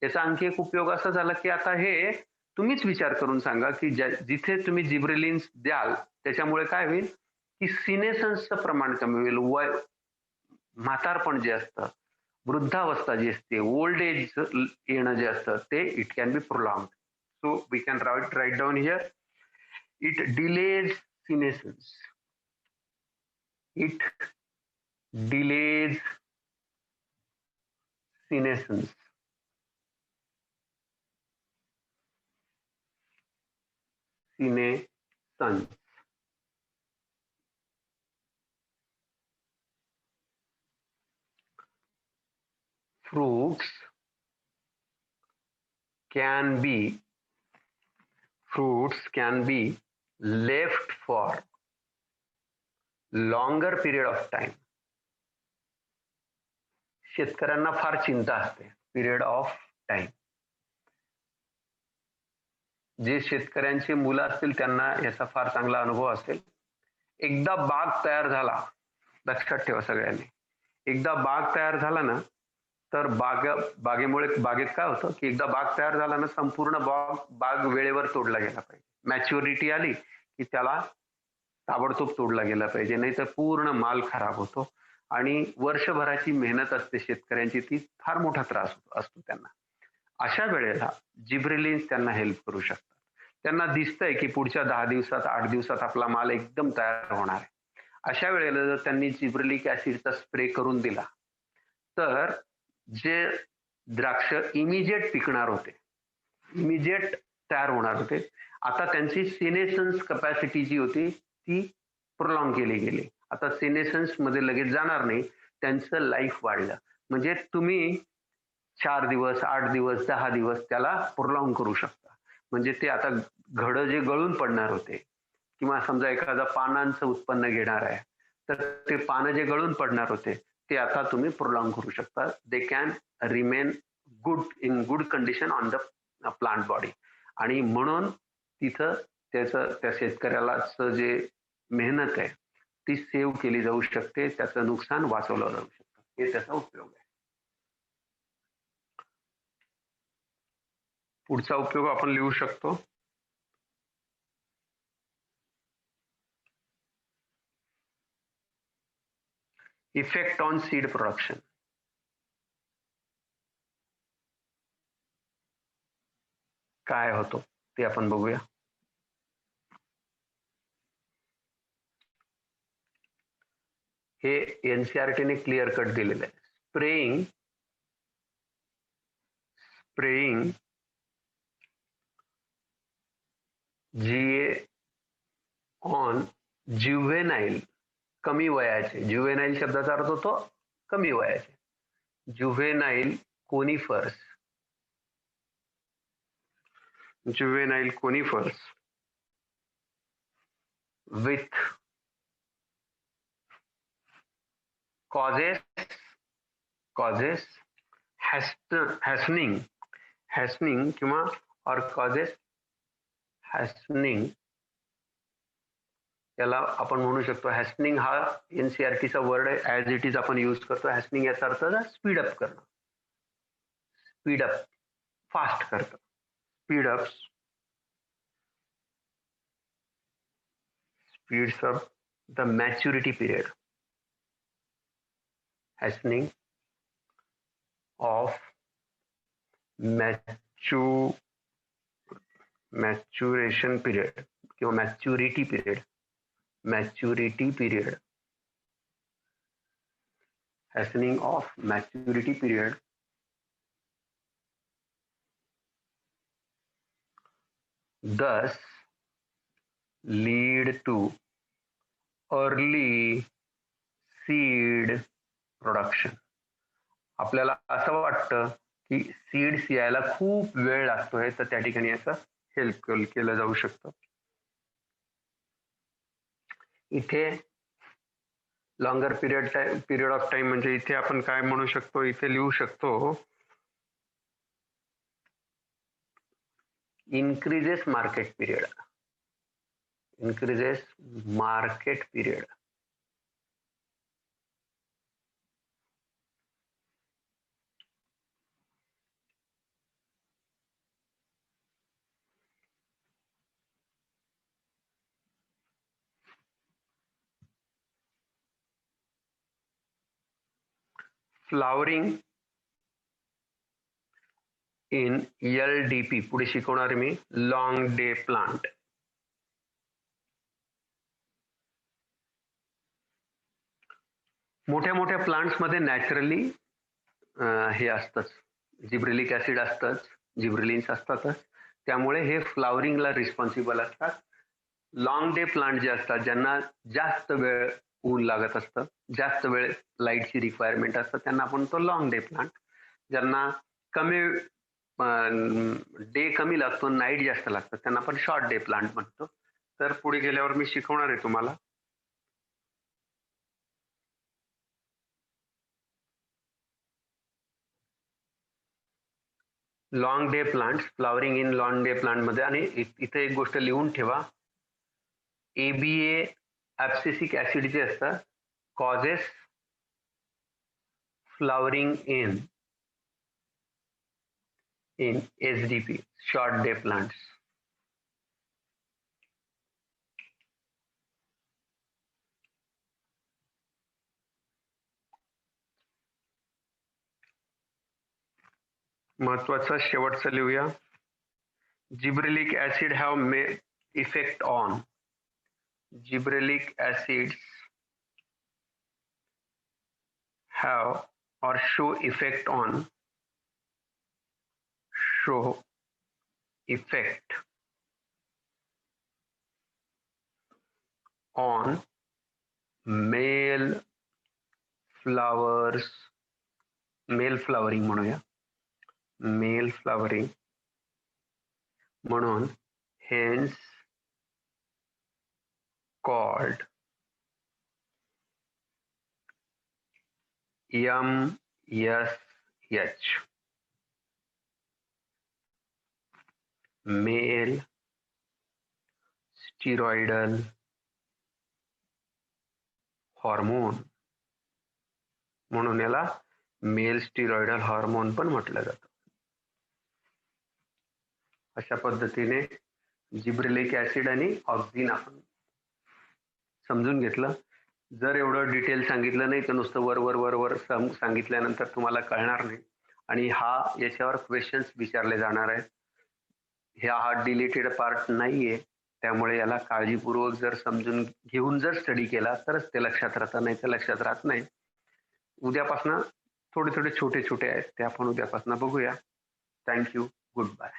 याचा आणखी एक उपयोग असा झाला की आता हे तुम्हीच विचार करून सांगा की जिथे तुम्ही जिब्रेलिन्स द्याल त्याच्यामुळे काय होईल की सिनेसन्सचं प्रमाण कमी होईल. वय म्हातारपण जे असतं, वृद्धावस्था जी असते, ओल्ड एज येणं जे असतं ते it can be prolong. So we can write down here, it delays senescence, it delays senescence. Fruits can be left for longer period of time. शेतकऱ्यांना फार चिंता असते पिरियड ऑफ टाइम. जे शेतकऱ्यांची मुलं असतील त्यांना याचा फार चांगला अनुभव असेल. एकदा बाग तयार झाला, लक्षात ठेवा सगळ्यांनी, एकदा बाग तयार झाला ना तर बागेत काय होतं की एकदा बाग तयार झाला ना संपूर्ण बाग वेळेवर तोडला गेला पाहिजे. मॅच्युरिटी आली की त्याला ताबडतोब तोडला गेला पाहिजे, नाहीतर पूर्ण माल खराब होतो आणि वर्षभराची मेहनत असते शेतकऱ्यांची, ती फार मोठा त्रास असतो त्यांना. अशा वेळेला जिब्रेलिन्स त्यांना हेल्प करू शकतात. त्यांना दिसतंय की पुढच्या 10 दिवसात 8 दिवसात आपला माल एकदम तयार होणार आहे. अशा वेळेला जर त्यांनी जिब्रेलिक ऍसिडचा स्प्रे करून दिला, तर जे द्राक्ष इमिजिएट पिकणार होते, इमिजिएट तयार होणार होते, आता त्यांची सिनेसन्स कपॅसिटी जी होती ती प्रोलॉंग केली गेली. आता सिनेसन्स मध्ये लगेच जाणार नाही, त्यांचं लाईफ वाढलं. म्हणजे तुम्ही 4 दिवस, 8 दिवस, 10 दिवस त्याला प्रोलॉंग करू शकता. म्हणजे ते आता घडं जे गळून पडणार होते किंवा समजा एखादा पानांचं उत्पन्न घेणार आहे, तर ते पानं जे गळून पडणार होते ते आता तुम्ही प्रोलॉंग करू शकता. They can remain good in good condition on the plant body. आणि म्हणून तिथं त्याचं त्या शेतकऱ्याला जे मेहनत आहे ती सेव्ह केली जाऊ शकते, त्याचं नुकसान वाचवलं जाऊ शकतं. हे त्याचा उपयोग आहे. पुढचा उपयोग आपण लिहू शकतो, इफेक्ट ऑन सीड प्रोडक्शन. काय होतो ते आपण बघूया. हे एनसीआरटीने क्लिअर कट दिलेलं आहे. स्प्रेइंग जीए ऑन ज्युव्हेनाइल, कमी वयाचे, ज्युव्हेनाइल शब्दाचा अर्थ होतो कमी वयाचे, ज्युव्हेनाइल conifers, juvenile conifers with causes hastening किंवा or causes hastening, त्याला आपण म्हणू शकतो हॅस्टनिंग हा एनसीआरटीचा वर्ड आहे, ऍज इट इज आपण यूज करतो. हॅस्टनिंग याचा अर्थ स्पीडअप करणं, स्पीडअप फास्ट करतं, speedup speeds up the maturity period, hastening of maturation period किंवा maturity period, hastening of maturity period thus lead to early seed production. आपल्याला असं वाटतं की सीड्स यायला खूप वेळ लागतोय, तर त्या ठिकाणी याचा हेल्प केलं जाऊ शकतं. इथे लॉंगर पिरियड ऑफ टाइम म्हणजे इथे आपण काय म्हणू शकतो, इथे लिहू शकतो increases market period. Flowering in LDP पुढे शिकवणार मी, लॉंग डे प्लांट. मोठ्या मोठ्या प्लांट्स मध्ये नॅचरली हे असतंच, जिब्रेलिक ऍसिड असतंच, जिब्रेलिन्स असतातच, त्यामुळे हे फ्लावरिंगला रिस्पॉन्सिबल असतात. लॉंग डे प्लांट जे असतात, ज्यांना जास्त वेळ ऊन लागत असतं, जास्त वेळ लाईटची रिक्वायरमेंट असतं, त्यांना आपण तो लॉंग डे प्लांट. ज्यांना कमी डे कमी लागतो, नाईट जास्त लागतं, त्यांना आपण शॉर्ट डे प्लांट म्हणतो. तर पुढे गेल्यावर मी शिकवणार आहे तुम्हाला. Long day plant, flowering in long day plant मध्ये. आणि इथे एक गोष्ट लिहून ठेवा, एबीए ऍब्सिसिक ऍसिड जे असतं causes flowering in SDP, short day plants. महत्वाचा शेवटचं लिहूया. Gibberellic acid have may effect on. Gibberellic acids have or show effect on male flowers, male flowering म्हणूया, male flowering म्हणून hence called MSH, male steroidal hormone म्हणून याला mail स्टिरॉइडल hormone पण म्हटलं जातं. अशा पद्धतीने जिब्रेलिक ऍसिड आणि ऑक्झिन आपण समजून घेतलं. जर एवढं डिटेल सांगितलं नाही तर नुसतं वर सांगितल्यानंतर तुम्हाला कळणार नाही आणि याच्यावर क्वेश्चन्स विचारले जाणार आहेत. हा डिलीटेड पार्ट नाहीये, त्यामुळे याला काळजीपूर्वक जर समजून घेऊन जर स्टडी केला तरच ते लक्षात राहतं, नाही तर लक्षात राहत नाही. उद्यापासून थोडे छोटे आहेत ते आपण उद्यापासून बघूया. थँक्यू. Good bye.